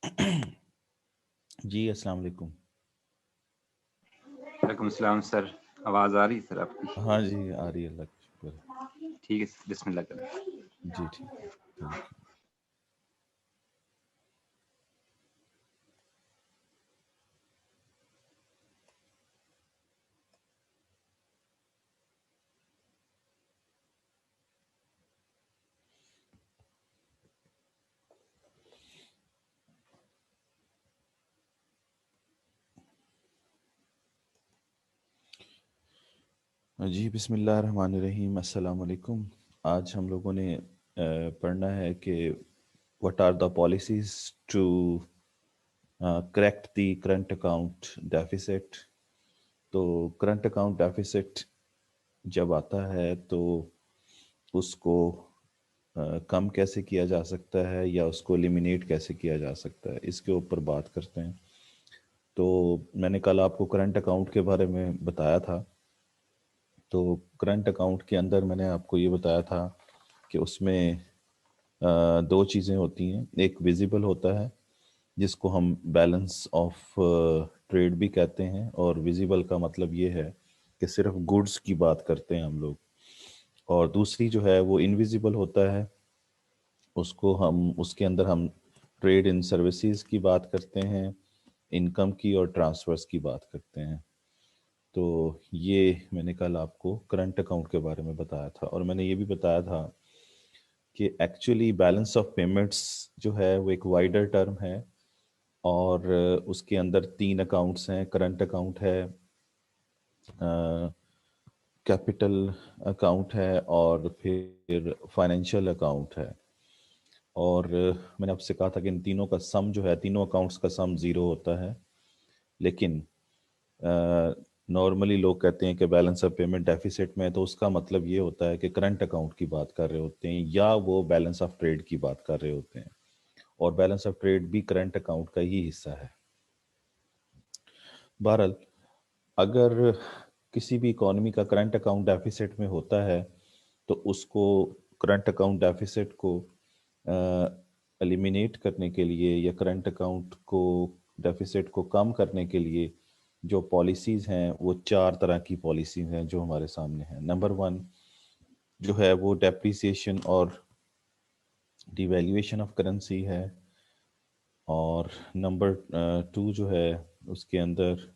जी अस्सलाम वालेकुम। वालेकुम सलाम सर। आवाज़ आ रही है सर आपकी? हाँ जी, आ रही है, अल्लाह का शुक्र है। ठीक है, बिस्मिल्लाह करें। जी ठीक है, थैंक यू। जी बिस्मिल्लाहिर्रहमानिर्रहीम, अस्सलाम वालेकुम। आज हम लोगों ने पढ़ना है कि what are the policies to correct the current account deficit. तो करंट अकाउंट डेफिसिट जब आता है तो उसको कम कैसे किया जा सकता है या उसको एलिमिनेट कैसे किया जा सकता है, इसके ऊपर बात करते हैं। तो मैंने कल आपको करंट अकाउंट के बारे में बताया था। तो करंट अकाउंट के अंदर मैंने आपको ये बताया था कि उसमें दो चीज़ें होती हैं। एक विजिबल होता है जिसको हम बैलेंस ऑफ ट्रेड भी कहते हैं, और विजिबल का मतलब ये है कि सिर्फ गुड्स की बात करते हैं हम लोग। और दूसरी जो है वो इनविजिबल होता है, उसको हम उसके अंदर हम ट्रेड इन सर्विसेज की बात करते हैं, इनकम की और ट्रांसफर्स की बात करते हैं। तो ये मैंने कल आपको करंट अकाउंट के बारे में बताया था, और मैंने ये भी बताया था कि एक्चुअली बैलेंस ऑफ पेमेंट्स जो है वो एक वाइडर टर्म है, और उसके अंदर तीन अकाउंट्स हैं। करंट अकाउंट है, कैपिटल अकाउंट है, और फिर फाइनेंशियल अकाउंट है। और मैंने आपसे कहा था कि इन तीनों का सम जो है, तीनों अकाउंट्स का सम ज़ीरो होता है। लेकिन नॉर्मली लोग कहते हैं कि बैलेंस ऑफ पेमेंट डेफिसिट में है, तो उसका मतलब ये होता है कि करंट अकाउंट की बात कर रहे होते हैं या वो बैलेंस ऑफ ट्रेड की बात कर रहे होते हैं। और बैलेंस ऑफ ट्रेड भी करंट अकाउंट का ही हिस्सा है। बहरहाल, अगर किसी भी इकोनॉमी का करंट अकाउंट डेफिसिट में होता है तो उसको, करंट अकाउंट डेफिसिट को एलिमिनेट करने के लिए या करंट अकाउंट को, डेफिसिट को कम करने के लिए जो पॉलिसीज़ हैं वो चार तरह की पॉलिसीज़ हैं जो हमारे सामने हैं। नंबर वन जो है वो डेप्रिसिएशन और डिवैल्यूएशन ऑफ करेंसी है। और नंबर टू जो है उसके अंदर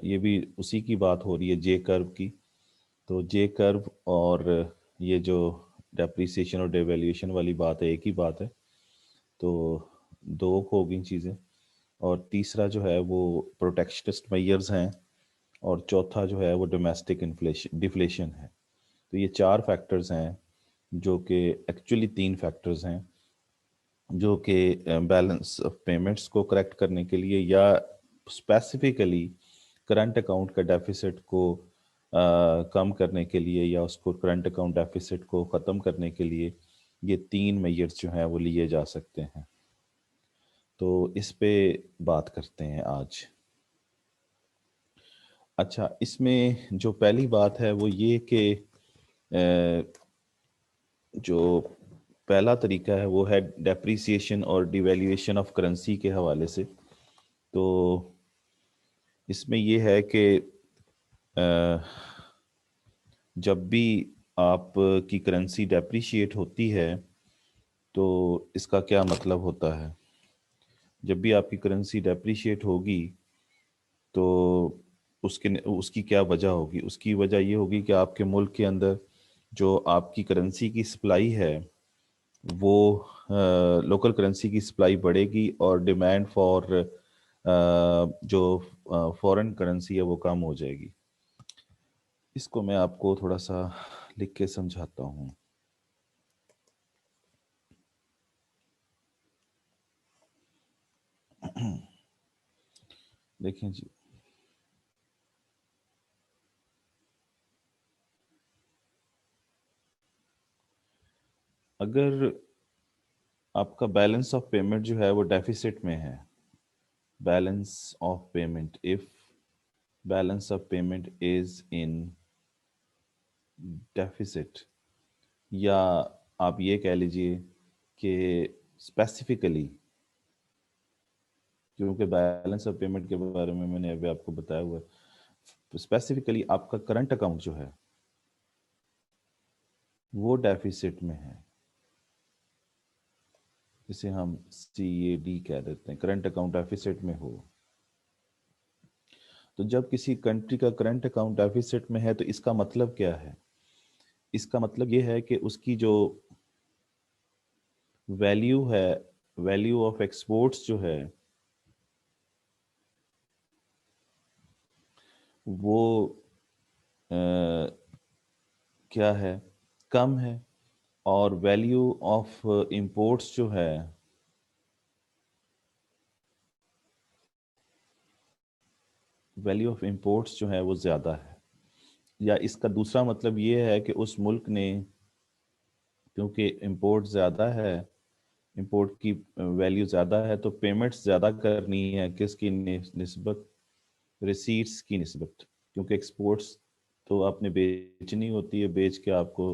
ये भी उसी की बात हो रही है, जे कर्व की। तो जे कर्व और ये जो डेप्रिसिएशन और डिवैल्यूएशन वाली बात है, एक ही बात है। तो दो हो गई चीज़ें। और तीसरा जो है वो प्रोटेक्शनिस्ट मेजर्स हैं, और चौथा जो है वो डोमेस्टिक इन्फ्लेशन डिफ्लेशन है। तो ये चार फैक्टर्स हैं, जो कि एक्चुअली तीन फैक्टर्स हैं, जो कि बैलेंस ऑफ पेमेंट्स को करेक्ट करने के लिए या स्पेसिफिकली करंट अकाउंट का डेफिसिट को कम करने के लिए या उसको करंट अकाउंट डेफिसिट को ख़त्म करने के लिए ये तीन मेजर्स जो हैं वो लिए जा सकते हैं। तो इस पे बात करते हैं आज। अच्छा, इसमें जो पहली बात है वो ये कि जो पहला तरीका है वो है डेप्रिसिएशन और डिवैल्यूएशन ऑफ करेंसी के हवाले से। तो इसमें ये है कि जब भी आप की करेंसी डेप्रिशिएट होती है तो इसका क्या मतलब होता है। जब भी आपकी करेंसी डेप्रिशिएट होगी तो उसके उसकी क्या वजह होगी। उसकी वजह ये होगी कि आपके मुल्क के अंदर जो आपकी करेंसी की सप्लाई है वो लोकल करेंसी की सप्लाई बढ़ेगी, और डिमांड फॉर जो फॉरेन करेंसी है वो कम हो जाएगी। इसको मैं आपको थोड़ा सा लिख के समझाता हूँ। देखें जी, अगर आपका बैलेंस ऑफ पेमेंट जो है वो डेफिसिट में है, balance of payment, if balance of payment is in deficit, या आप ये कह लीजिए कि स्पेसिफिकली क्योंकि बैलेंस ऑफ पेमेंट के बारे में मैंने अभी आपको बताया हुआ है। स्पेसिफिकली आपका करंट अकाउंट जो है वो डेफिसिट में है, जिसे हम CAD कह देते हैं, करंट अकाउंट डेफिसिट में हो। तो जब किसी कंट्री का करंट अकाउंट डेफिसिट में है तो इसका मतलब क्या है? इसका मतलब ये है कि उसकी जो वैल्यू है, वैल्यू ऑफ एक्सपोर्ट्स जो है वो क्या है, कम है, और वैल्यू ऑफ इंपोर्ट्स जो है वैल्यू ऑफ इंपोर्ट्स जो है वो ज़्यादा है। या इसका दूसरा मतलब ये है कि उस मुल्क ने, क्योंकि इंपोर्ट ज़्यादा है, इंपोर्ट की वैल्यू ज़्यादा है, तो पेमेंट्स ज़्यादा करनी है किसकी निस्बत, रिसीट्स की निस्बत। क्योंकि एक्सपोर्ट्स तो आपने बेचनी होती है, बेच के आपको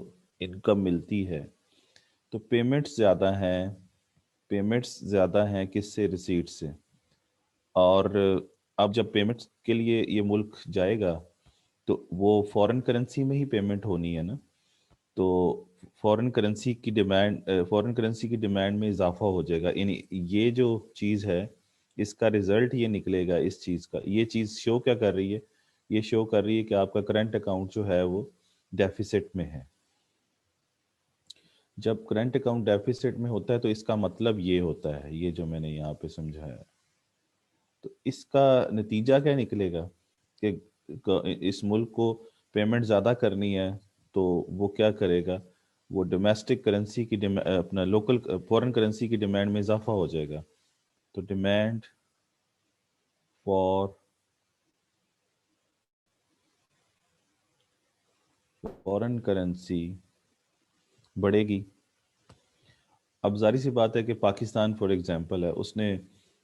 इनकम मिलती है। तो पेमेंट्स ज़्यादा हैं किससे, रिसीट से। और अब जब पेमेंट्स के लिए ये मुल्क जाएगा तो वो फॉरेन करेंसी में ही पेमेंट होनी है ना। तो फॉरेन करेंसी की डिमांड में इजाफा हो जाएगा। यानी ये जो चीज़ है, इसका रिजल्ट ये निकलेगा इस चीज़ का। ये चीज़ शो क्या कर रही है? ये शो कर रही है कि आपका करंट अकाउंट जो है वो डेफिसिट में है। जब करंट अकाउंट डेफिसिट में होता है तो इसका मतलब ये होता है, ये जो मैंने यहाँ पे समझाया। तो इसका नतीजा क्या निकलेगा कि इस मुल्क को पेमेंट ज़्यादा करनी है तो वो क्या करेगा, वो डोमेस्टिक करेंसी की अपना लोकल फॉरेन करेंसी की डिमांड में इजाफा हो जाएगा। तो डिमांड फॉर फॉरेन करेंसी बढ़ेगी। अब जारी सी बात है कि पाकिस्तान फॉर एग्जांपल है, उसने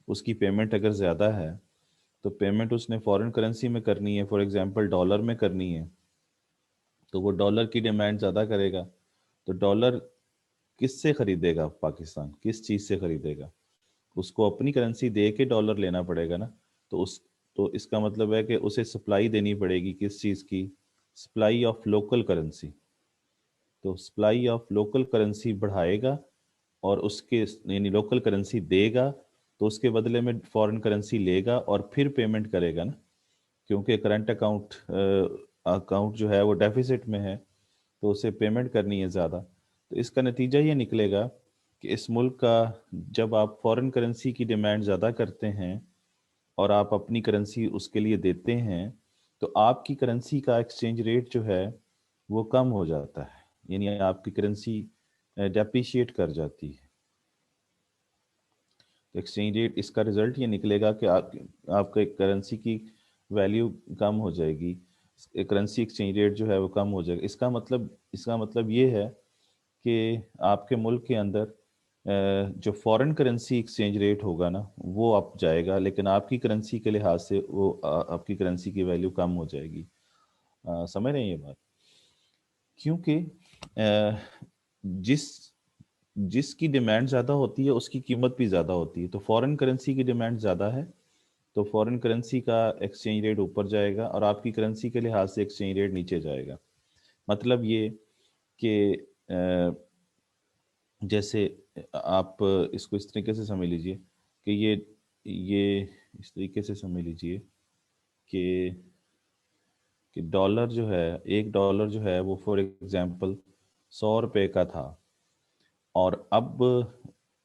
उसकी पेमेंट अगर ज़्यादा है तो पेमेंट उसने फॉरेन करेंसी में करनी है, फॉर एग्जांपल डॉलर में करनी है, तो वो डॉलर की डिमांड ज़्यादा करेगा। तो डॉलर किससे खरीदेगा पाकिस्तान, किस चीज़ से खरीदेगा? उसको अपनी करेंसी दे के डॉलर लेना पड़ेगा ना। तो उस तो इसका मतलब है कि उसे सप्लाई देनी पड़ेगी किस चीज़ की, सप्लाई ऑफ लोकल करेंसी। तो सप्लाई ऑफ लोकल करेंसी बढ़ाएगा और उसके यानी लोकल करेंसी देगा, तो उसके बदले में फॉरेन करेंसी लेगा और फिर पेमेंट करेगा ना। क्योंकि करंट अकाउंट जो है वो डेफिसिट में है, तो उसे पेमेंट करनी है ज़्यादा। तो इसका नतीजा ये निकलेगा कि इस मुल्क का, जब आप फॉरेन करेंसी की डिमांड ज़्यादा करते हैं और आप अपनी करेंसी उसके लिए देते हैं, तो आपकी करेंसी का एक्सचेंज रेट जो है वो कम हो जाता है, यानी आपकी करेंसी डेप्रिशिएट कर जाती है। तो एक्सचेंज रेट, इसका रिजल्ट ये निकलेगा कि आपके करेंसी की वैल्यू कम हो जाएगी, करेंसी एक्सचेंज रेट जो है वो कम हो जाएगा। इसका मतलब ये है कि आपके मुल्क के अंदर जो फॉरेन करेंसी एक्सचेंज रेट होगा ना वो अप जाएगा, लेकिन आपकी करेंसी के लिहाज से वो आपकी करेंसी की वैल्यू कम हो जाएगी। समझ रहे हैं ये बात? क्योंकि अ, जिस जिसकी डिमांड ज़्यादा होती है उसकी कीमत भी ज़्यादा होती है। तो फॉरेन करेंसी की डिमांड ज़्यादा है तो फॉरेन करेंसी का एक्सचेंज रेट ऊपर जाएगा और आपकी करेंसी के लिहाज से एक्सचेंज रेट नीचे जाएगा। मतलब ये कि जैसे आप इसको इस तरीके से समझ लीजिए कि ये इस तरीके से समझ लीजिए कि डॉलर जो है, एक डॉलर जो है वो फॉर एग्जांपल 100 रुपये का था, और अब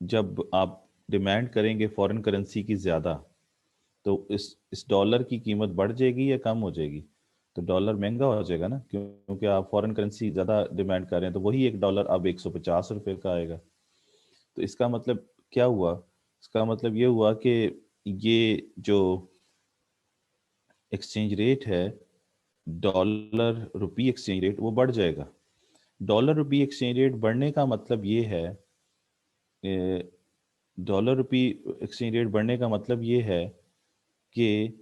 जब आप डिमांड करेंगे फॉरेन करेंसी की ज़्यादा, तो इस डॉलर की कीमत बढ़ जाएगी या कम हो जाएगी? तो डॉलर महंगा हो जाएगा ना, क्योंकि आप फॉरेन करेंसी ज़्यादा डिमांड कर रहे हैं, तो वही एक डॉलर अब 150 रुपये का आएगा। तो इसका मतलब क्या हुआ? इसका मतलब ये हुआ कि ये जो एक्सचेंज रेट है, डॉलर रुपी एक्सचेंज रेट, वो बढ़ जाएगा। डॉलर रुपी एक्सचेंज रेट बढ़ने का मतलब ये है, डॉलर रुपी एक्सचेंज रेट बढ़ने का मतलब ये है कि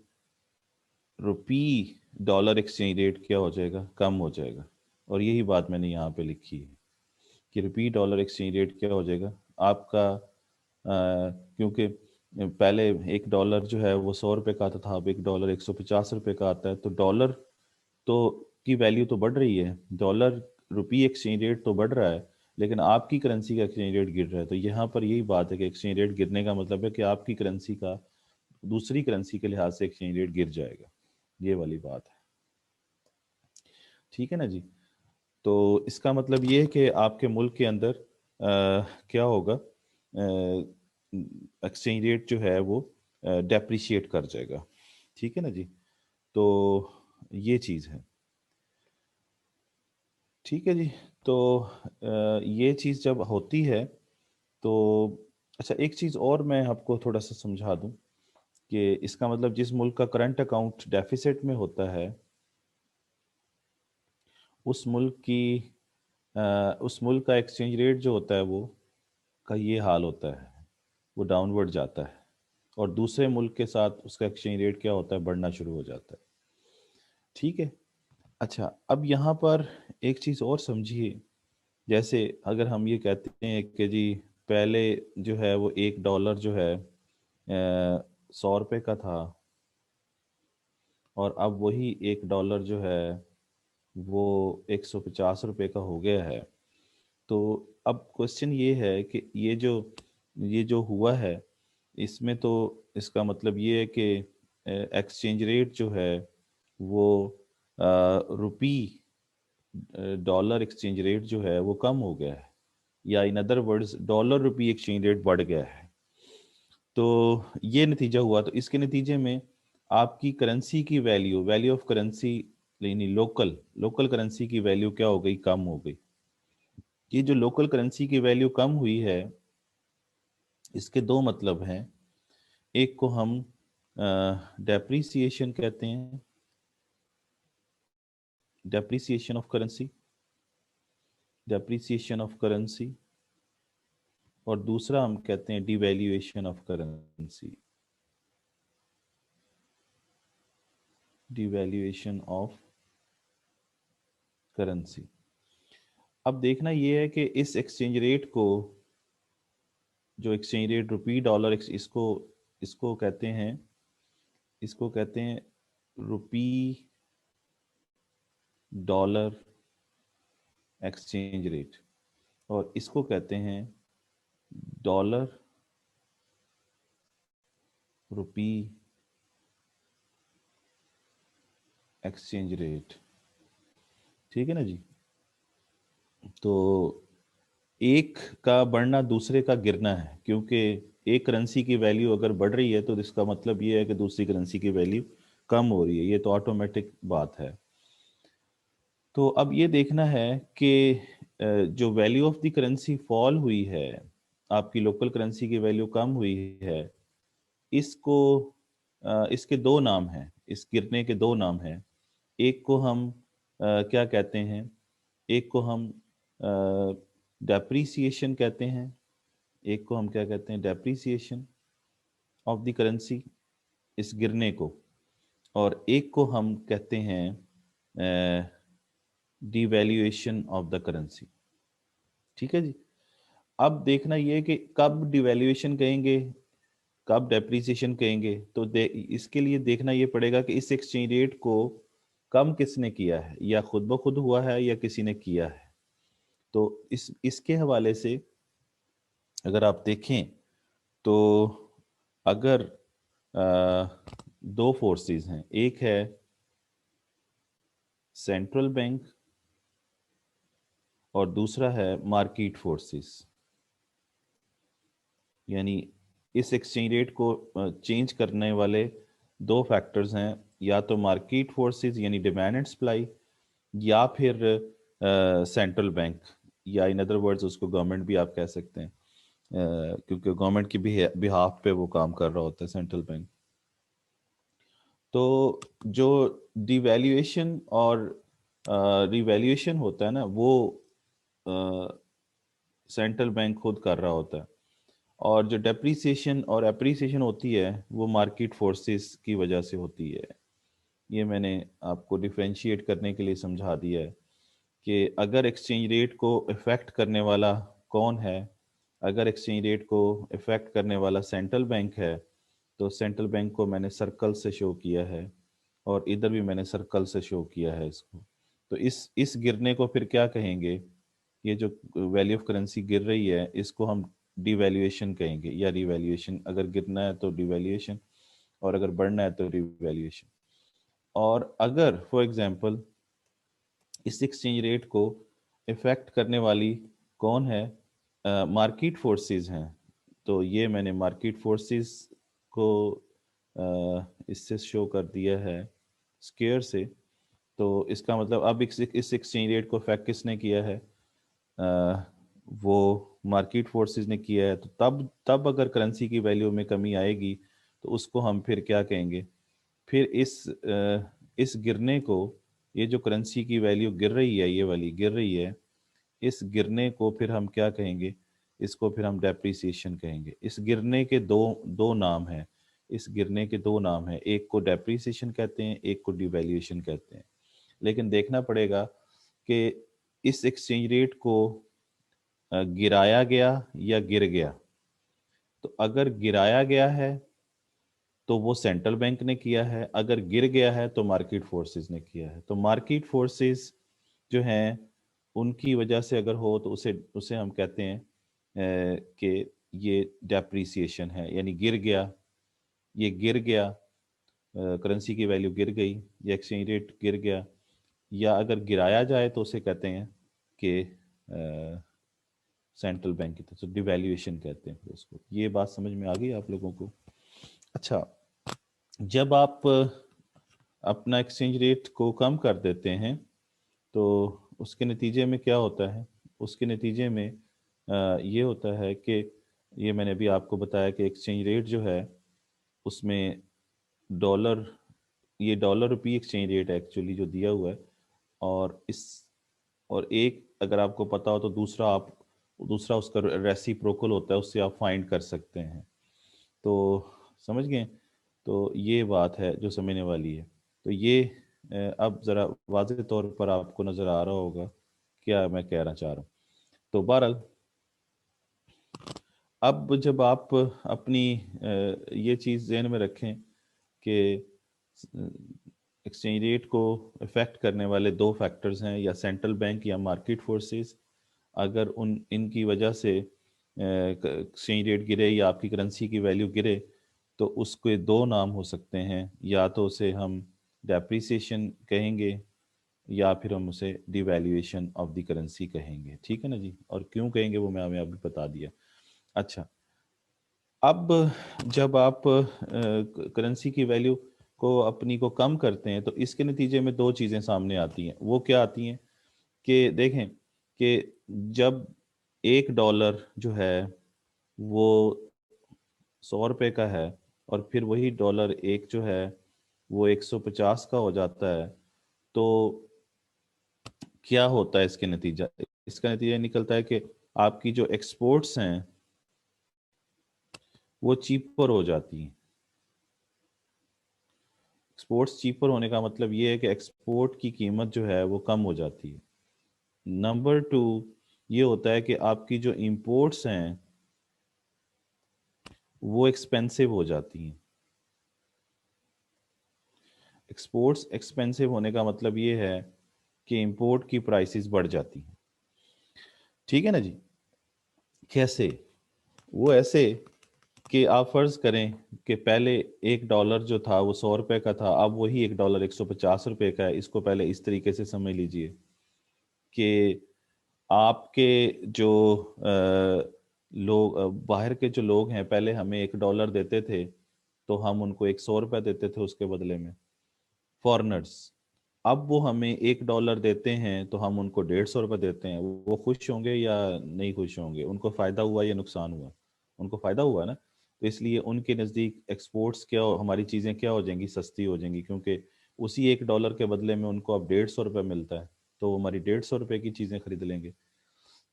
रुपी डॉलर एक्सचेंज रेट क्या हो जाएगा, कम हो जाएगा। और यही बात मैंने यहाँ पे लिखी है कि रुपी डॉलर एक्सचेंज रेट क्या हो जाएगा आपका, क्योंकि पहले $1 जो है वो $100 का आता था, अब $1 $150 का आता है। तो डॉलर तो की वैल्यू तो बढ़ रही है, डॉलर रुपी एक्सचेंज रेट तो बढ़ रहा है, लेकिन आपकी करेंसी का एक्सचेंज रेट गिर रहा है। तो यहाँ पर यही बात है कि एक्सचेंज रेट गिरने का मतलब है कि आपकी करेंसी का दूसरी करेंसी के लिहाज से एक्सचेंज रेट गिर जाएगा, ये वाली बात है। ठीक है ना जी। तो इसका मतलब ये है कि आपके मुल्क के अंदर क्या होगा, एक्सचेंज रेट जो है वो डेप्रिशिएट कर जाएगा। ठीक है ना जी। तो ये चीज़ है। ठीक है जी। तो ये चीज़ जब होती है तो अच्छा, एक चीज़ और मैं आपको थोड़ा सा समझा दूं कि इसका मतलब जिस मुल्क का करंट अकाउंट डेफिसिट में होता है उस मुल्क की उस मुल्क का एक्सचेंज रेट जो होता है वो का ये हाल होता है, वो डाउनवर्ड जाता है, और दूसरे मुल्क के साथ उसका एक्सचेंज रेट क्या होता है, बढ़ना शुरू हो जाता है। ठीक है। अच्छा, अब यहाँ पर एक चीज़ और समझिए। जैसे अगर हम ये कहते हैं कि जी पहले जो है वो $1 जो है $100 का था, और अब वही $1 जो है वो $150 का हो गया है। तो अब क्वेश्चन ये है कि ये जो हुआ है इसमें तो इसका मतलब ये है कि एक्सचेंज रेट जो है वो रुपी डॉलर एक्सचेंज रेट जो है वो कम हो गया है, या in other words dollar rupee exchange rate बढ़ गया है। तो ये नतीजा हुआ। तो इसके नतीजे में आपकी करेंसी की वैल्यू, वैल्यू ऑफ करेंसी, यानी लोकल लोकल करेंसी की वैल्यू क्या हो गई, कम हो गई। ये जो लोकल करेंसी की वैल्यू कम हुई है इसके दो मतलब हैं। एक को हम डेप्रिसिएशन कहते हैं, depreciation of currency, depreciation of currency, और दूसरा हम कहते हैं devaluation of currency, devaluation of currency. अब देखना ये है कि इस एक्सचेंज रेट को, जो एक्सचेंज रेट रुपी डॉलर, इसको इसको कहते हैं, इसको कहते हैं रुपी डॉलर एक्सचेंज रेट, और इसको कहते हैं डॉलर रुपी एक्सचेंज रेट। ठीक है ना जी। तो एक का बढ़ना दूसरे का गिरना है, क्योंकि एक करेंसी की वैल्यू अगर बढ़ रही है तो इसका मतलब ये है कि दूसरी करेंसी की वैल्यू कम हो रही है, ये तो ऑटोमेटिक बात है। तो अब ये देखना है कि जो value of the currency fall हुई है, आपकी लोकल करेंसी की वैल्यू कम हुई है, इसको इसके दो नाम हैं, इस गिरने के दो नाम हैं। एक को हम क्या कहते हैं, एक को हम डेप्रीसिएशन कहते हैं, एक को हम क्या कहते हैं, डेप्रीसिएशन ऑफ द करेंसी, इस गिरने को, और एक को हम कहते हैं डिवैल्यूएशन ऑफ द करेंसी। ठीक है जी। अब देखना ये है कि कब डिवैल्यूएशन कहेंगे, कब डेप्रिसिएशन कहेंगे। तो इसके लिए देखना ये पड़ेगा कि इस एक्सचेंज रेट को कम किसने किया है, या खुद ब खुद हुआ है या किसी ने किया है। तो इसके हवाले से अगर आप देखें तो अगर दो फोर्सेस हैं, एक है सेंट्रल बैंक और दूसरा है मार्केट फोर्सेस, यानी इस एक्सचेंज रेट को चेंज करने वाले दो फैक्टर्स हैं, या तो मार्केट फोर्सेस यानी डिमांड एंड सप्लाई, या फिर सेंट्रल बैंक, या इन अदर वर्ड्स उसको गवर्नमेंट भी आप कह सकते हैं, क्योंकि गवर्नमेंट की भी बिहाफ पे वो काम कर रहा होता है सेंट्रल बैंक। तो जो डिवैल्यूएशन और रिवैल्यूएशन होता है ना, वो सेंट्रल बैंक खुद कर रहा होता है, और जो डेप्रिसिएशन और एप्रिसिएशन होती है वो मार्केट फोर्सेस की वजह से होती है। ये मैंने आपको डिफरेंशिएट करने के लिए समझा दिया है कि अगर एक्सचेंज रेट को इफेक्ट करने वाला कौन है, अगर एक्सचेंज रेट को इफेक्ट करने वाला सेंट्रल बैंक है, तो सेंट्रल बैंक को मैंने सर्कल से शो किया है और इधर भी मैंने सर्कल से शो किया है इसको। तो इस गिरने को फिर क्या कहेंगे? ये जो वैल्यू ऑफ करेंसी गिर रही है इसको हम डिवैल्यूएशन कहेंगे या रिवैल्यूएशन। अगर गिरना है तो डिवैल्यूएशन और अगर बढ़ना है तो रिवैल्यूएशन। और अगर फॉर एग्जांपल इस एक्सचेंज रेट को इफेक्ट करने वाली कौन है? मार्केट फोर्सेस हैं। तो ये मैंने मार्केट फोर्सेस को इससे शो कर दिया है स्क्वायर से। तो इसका मतलब अब इस एक्सचेंज रेट को इफेक्ट किसने किया है? अ, वो मार्केट फोर्सेस ने किया है। तो तब अगर करेंसी की वैल्यू में कमी आएगी तो उसको हम फिर क्या कहेंगे? फिर इस गिरने को, ये जो करेंसी की वैल्यू गिर रही है, ये वाली गिर रही है, इस गिरने को फिर हम क्या कहेंगे? इसको फिर हम डेप्रिसिएशन कहेंगे। इस गिरने के दो दो नाम हैं। इस गिरने के दो नाम हैं, एक को डेप्रिसिएशन कहते हैं, एक को डिवैल्यूएशन कहते हैं। लेकिन देखना पड़ेगा कि इस एक्सचेंज रेट को गिराया गया या गिर गया। तो अगर गिराया गया है तो वो सेंट्रल बैंक ने किया है, अगर गिर गया है तो मार्केट फोर्सेस ने किया है। तो मार्केट फोर्सेस जो हैं उनकी वजह से अगर हो तो उसे उसे हम कहते हैं कि ये डेप्रिसिएशन है, यानी गिर गया, ये गिर गया, करेंसी की वैल्यू गिर गई या एक्सचेंज रेट गिर गया। या अगर गिराया जाए तो उसे कहते हैं कि सेंट्रल बैंक की तरफ से डिवैल्यूएशन कहते हैं फिर उसको। ये बात समझ में आ गई आप लोगों को? अच्छा, जब आप अपना एक्सचेंज रेट को कम कर देते हैं तो उसके नतीजे में क्या होता है? उसके नतीजे में ये होता है कि ये मैंने अभी आपको बताया कि एक्सचेंज रेट जो है उसमें डॉलर, ये dollar rupee exchange rate actually जो दिया हुआ है, और इस और एक अगर आपको पता हो तो दूसरा उसका रेसिप्रोकल होता है, उससे आप फाइंड कर सकते हैं। तो समझ गए? तो ये बात है जो समझने वाली है। तो ये अब ज़रा वाज़ेह तौर पर आपको नज़र आ रहा होगा क्या मैं कहना चाह रहा हूँ। तो बहरहाल अब जब आप अपनी ये चीज़ ज़हन में रखें कि एक्सचेंज रेट को इफ़ेक्ट करने वाले दो फैक्टर्स हैं, या सेंट्रल बैंक या मार्केट फोर्सेस। अगर उन इनकी वजह से एक्सचेंज रेट गिरे या आपकी करेंसी की वैल्यू गिरे तो उसके दो नाम हो सकते हैं। या तो उसे हम डेप्रिसिएशन कहेंगे या फिर हम उसे डिवैल्यूएशन ऑफ द करेंसी कहेंगे। ठीक है ना जी? और क्यों कहेंगे वो मैं अभी बता दिया। अच्छा, अब जब आप करेंसी की वैल्यू को अपनी को कम करते हैं तो इसके नतीजे में दो चीज़ें सामने आती हैं। वो क्या आती हैं कि देखें कि जब $1 जो है वो 100 रुपये का है और फिर वही डॉलर एक जो है वो 150 का हो जाता है, तो क्या होता है इसके नतीजा? इसका नतीजा निकलता है कि आपकी जो एक्सपोर्ट्स हैं वो चीपर हो जाती हैं। एक्सपोर्ट्स चीपर होने का मतलब ये है कि एक्सपोर्ट की कीमत जो है वो कम हो जाती है। नंबर टू ये होता है कि आपकी जो इंपोर्ट्स हैं वो एक्सपेंसिव हो जाती हैं। एक्सपोर्ट्स एक्सपेंसिव होने का मतलब ये है कि इंपोर्ट की प्राइसेस बढ़ जाती हैं। ठीक है ना जी? कैसे? वो ऐसे कि आप फर्ज करें कि पहले $1 जो था वो 100 रुपये का था, अब वही $1 150 रुपये का है। इसको पहले इस तरीके से समझ लीजिए कि आपके जो लोग बाहर के जो लोग हैं पहले हमें $1 देते थे तो हम उनको 100 रुपये देते थे उसके बदले में, फॉरनर्स। अब वो हमें $1 देते हैं तो हम उनको 150 रुपये देते हैं। वो खुश होंगे या नहीं खुश होंगे? उनको फ़ायदा हुआ या नुकसान हुआ? उनको फ़ायदा हुआ ना। तो इसलिए उनके नज़दीक एक्सपोर्ट्स क्या हमारी चीज़ें क्या हो जाएंगी? सस्ती हो जाएंगी, क्योंकि उसी $1 के बदले में उनको अब 150 रुपये मिलता है, तो वो हमारी 150 रुपये की चीज़ें खरीद लेंगे।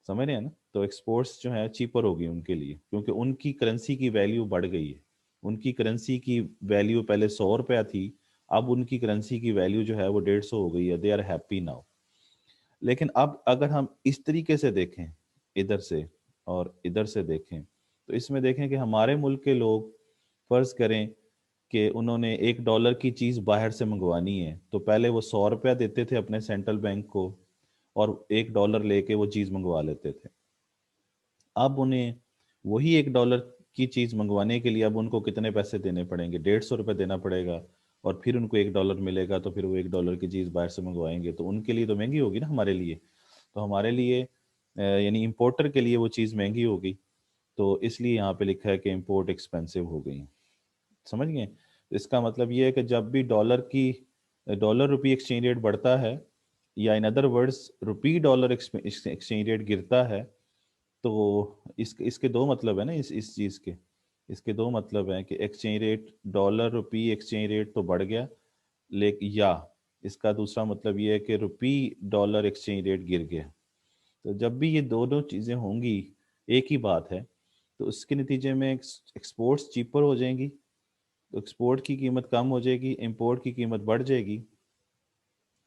समझ रहे हैं ना? तो एक्सपोर्ट्स जो है चीपर होगी उनके लिए, क्योंकि उनकी करेंसी की वैल्यू बढ़ गई है। उनकी करेंसी की वैल्यू पहले 100 रुपया थी, अब उनकी करेंसी की वैल्यू जो है वो 150 हो गई है। They are happy now. लेकिन अब अगर हम इस तरीके से देखें, इधर से और इधर से देखें, तो इसमें देखें कि हमारे मुल्क के लोग फर्ज करें कि उन्होंने $1 की चीज़ बाहर से मंगवानी है, तो पहले वो $100 देते थे अपने सेंट्रल बैंक को और $1 लेके वो चीज़ मंगवा लेते थे। अब उन्हें वही $1 की चीज़ मंगवाने के लिए अब उनको कितने पैसे देने पड़ेंगे? ₹150 देना पड़ेगा और फिर उनको $1 मिलेगा, तो फिर वो $1 की चीज़ बाहर से मंगवाएंगे, तो उनके लिए तो महंगी होगी ना हमारे लिए। तो हमारे लिए यानी इम्पोर्टर के लिए वो चीज़ महंगी होगी, तो इसलिए यहाँ पे लिखा है कि इम्पोर्ट एक्सपेंसिव हो गई। समझ गए? इसका मतलब ये है कि जब भी डॉलर रुपी एक्सचेंज रेट बढ़ता है, या in other words rupee dollar exchange rate गिरता है, तो इसके दो मतलब है ना, इस चीज़ के इसके दो मतलब हैं कि exchange rate, dollar rupee exchange rate तो बढ़ गया, लेकिन या इसका दूसरा मतलब ये है कि रुपी डॉलर एक्सचेंज रेट गिर गया। तो जब भी ये दोनों चीज़ें होंगी, एक ही बात है, तो उसके नतीजे में एक्सपोर्ट्स चीपर हो जाएंगी, तो एक्सपोर्ट की कीमत कम हो जाएगी, इंपोर्ट की कीमत बढ़ जाएगी।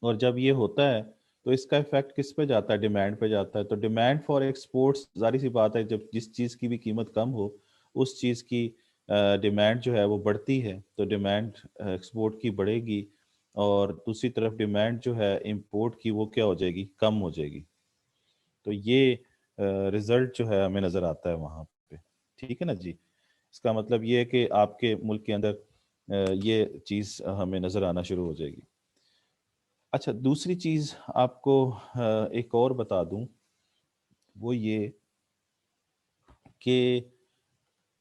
और जब ये होता है तो इसका इफेक्ट किस पे जाता है? डिमांड पे जाता है। तो डिमांड फॉर एक्सपोर्ट्स, जारी सी बात है, जब जिस चीज़ की भी कीमत कम हो, उस चीज़ की डिमांड जो है वो बढ़ती है, तो डिमांड एक्सपोर्ट की बढ़ेगी, और दूसरी तरफ डिमांड जो है इंपोर्ट की वो क्या हो जाएगी? कम हो जाएगी। तो ये रिजल्ट जो है हमें नज़र आता है वहाँ पे। ठीक है ना जी? इसका मतलब ये है कि आपके मुल्क के अंदर ये चीज़ हमें नज़र आना शुरू हो जाएगी। अच्छा, दूसरी चीज़ आपको एक और बता दूं, वो ये कि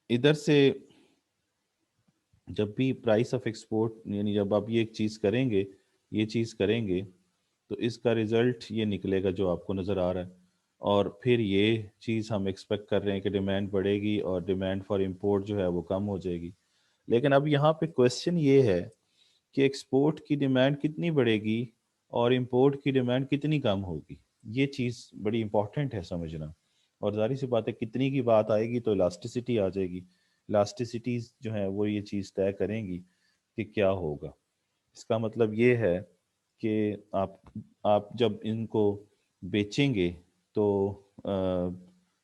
इधर से जब भी प्राइस ऑफ एक्सपोर्ट, यानी जब आप ये एक चीज़ करेंगे, ये चीज़ करेंगे, तो इसका रिज़ल्ट ये निकलेगा जो आपको नज़र आ रहा है। और फिर ये चीज़ हम एक्सपेक्ट कर रहे हैं कि डिमांड बढ़ेगी और डिमांड फॉर इंपोर्ट जो है वो कम हो जाएगी। लेकिन अब यहाँ पे क्वेश्चन ये है कि एक्सपोर्ट की डिमांड कितनी बढ़ेगी और इंपोर्ट की डिमांड कितनी कम होगी। ये चीज़ बड़ी इंपॉर्टेंट है समझना। और जाहिर सी बात है, कितनी की बात आएगी तो इलास्टिसिटी आ जाएगी। इलास्टिसिटीज जो है वो ये चीज़ तय करेंगी कि क्या होगा। इसका मतलब ये है कि आप जब इनको बेचेंगे, तो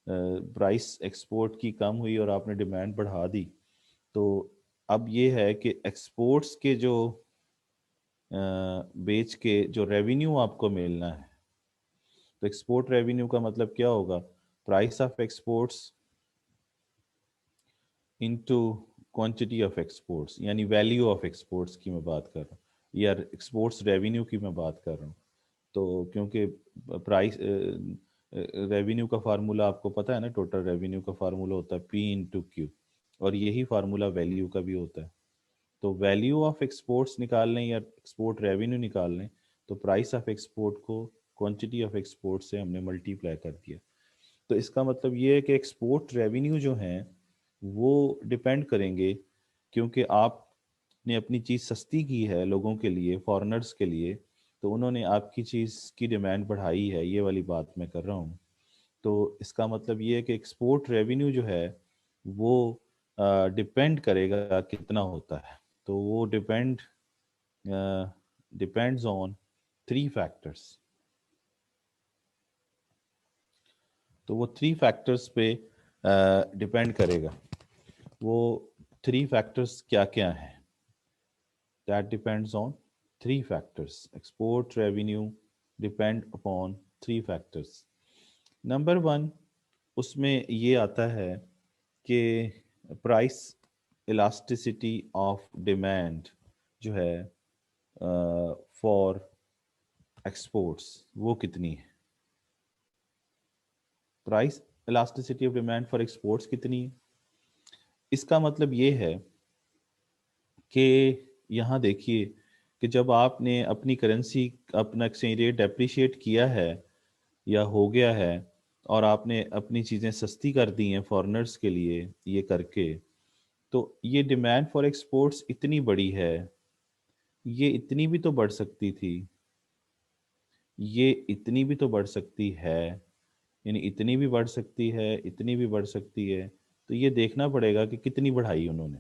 प्राइस एक्सपोर्ट की कम हुई और आपने डिमांड बढ़ा दी, तो अब ये है कि एक्सपोर्ट्स के जो बेच के जो रेवेन्यू आपको मिलना है, तो एक्सपोर्ट रेवेन्यू का मतलब क्या होगा? Price of exports into quantity of exports, यानी वैल्यू ऑफ एक्सपोर्ट्स की मैं बात कर रहा हूँ, या एक्सपोर्ट्स रेवेन्यू की मैं बात कर रहा हूँ। तो क्योंकि प्राइस रेवेन्यू का फार्मूला आपको पता है ना, टोटल रेवेन्यू का फार्मूला होता है P/Q, और यही फार्मूला वैल्यू का भी होता है। तो वैल्यू ऑफ एक्सपोर्ट्स निकाल लें या एक्सपोर्ट रेवेन्यू निकाल लें, तो प्राइस ऑफ एक्सपोर्ट को क्वांटिटी ऑफ एक्सपोर्ट से हमने मल्टीप्लाई कर दिया। तो इसका मतलब ये है कि एक्सपोर्ट रेवेन्यू जो हैं वो डिपेंड करेंगे, क्योंकि आपने अपनी चीज़ सस्ती की है लोगों के लिए, फॉरेनर्स के लिए, तो उन्होंने आपकी चीज़ की डिमांड बढ़ाई है, ये वाली बात मैं कर रहा हूँ। तो इसका मतलब ये है कि एक्सपोर्ट रेवेन्यू जो है वो डिपेंड करेगा कितना होता है। तो वो डिपेंड्स ऑन 3 फैक्टर्स। तो वो 3 फैक्टर्स पे डिपेंड करेगा। वो 3 फैक्टर्स क्या क्या हैं? That depends on 3 factors. Export revenue depend upon 3 factors. Number 1, उसमें ये आता है कि प्राइस इलास्टिसिटी ऑफ डिमांड जो है फॉर एक्सपोर्ट्स, वो कितनी है? Price elasticity of demand for exports कितनी है? इसका मतलब ये है कि यहाँ देखिए कि जब आपने अपनी करेंसी, अपना एक्सचेंज रेट डेप्रिशिएट किया है या हो गया है, और आपने अपनी चीज़ें सस्ती कर दी हैं फॉरेनर्स के लिए ये करके, तो ये डिमांड फॉर एक्सपोर्ट्स इतनी बड़ी है, ये इतनी भी तो बढ़ सकती थी, ये इतनी भी तो बढ़ सकती है, यानी इतनी भी बढ़ सकती है, इतनी भी बढ़ सकती है। तो ये देखना पड़ेगा कि कितनी बढ़ाई उन्होंने।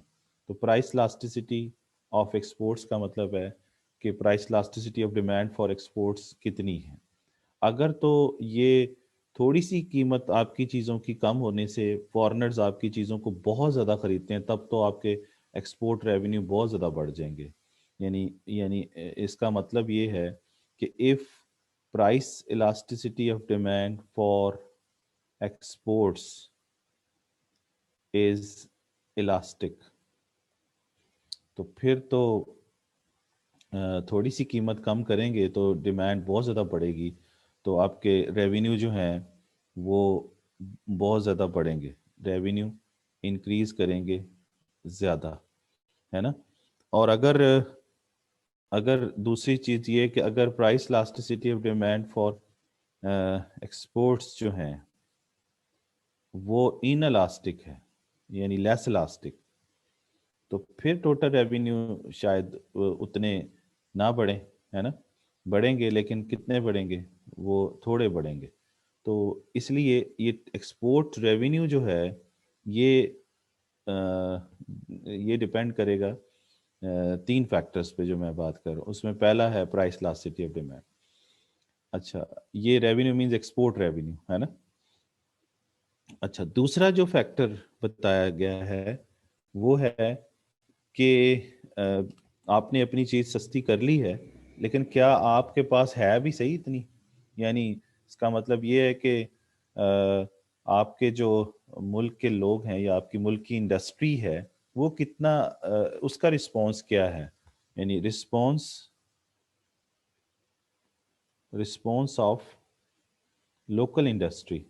तो प्राइस लास्टिसिटी ऑफ एक्सपोर्ट्स का मतलब है कि price elasticity of demand for exports कितनी है। अगर तो ये थोड़ी सी कीमत आपकी चीज़ों की कम होने से फॉरेनर्स आपकी चीज़ों को बहुत ज़्यादा खरीदते हैं, तब तो आपके एक्सपोर्ट रेवेन्यू बहुत ज़्यादा बढ़ जाएंगे। यानी यानी इसका मतलब ये है कि if price elasticity of demand for exports is elastic, तो फिर तो थोड़ी सी कीमत कम करेंगे तो डिमांड बहुत ज़्यादा बढ़ेगी, तो आपके रेवेन्यू जो हैं वो बहुत ज़्यादा बढ़ेंगे, रेवेन्यू इंक्रीज करेंगे ज़्यादा, है ना। और अगर अगर दूसरी चीज़ ये कि अगर price elasticity of demand for exports जो हैं वो इन इलास्टिक है, यानी लेस इलास्टिक, तो फिर टोटल रेवेन्यू शायद उतने ना बढ़े, है ना। बढ़ेंगे लेकिन कितने बढ़ेंगे, वो थोड़े बढ़ेंगे। तो इसलिए ये एक्सपोर्ट रेवेन्यू जो है ये ये डिपेंड करेगा तीन फैक्टर्स पे जो मैं बात कर रहा हूँ। उसमें पहला है प्राइस इलास्टिसिटी ऑफ डिमांड। अच्छा, ये रेवेन्यू मींस एक्सपोर्ट रेवेन्यू, है ना। अच्छा, दूसरा जो फैक्टर बताया गया है वो है कि आपने अपनी चीज़ सस्ती कर ली है, लेकिन क्या आपके पास है भी सही इतनी। यानी इसका मतलब ये है कि आपके जो मुल्क के लोग हैं या आपकी मुल्क की इंडस्ट्री है वो कितना उसका रिस्पांस क्या है। यानी response response of local industry.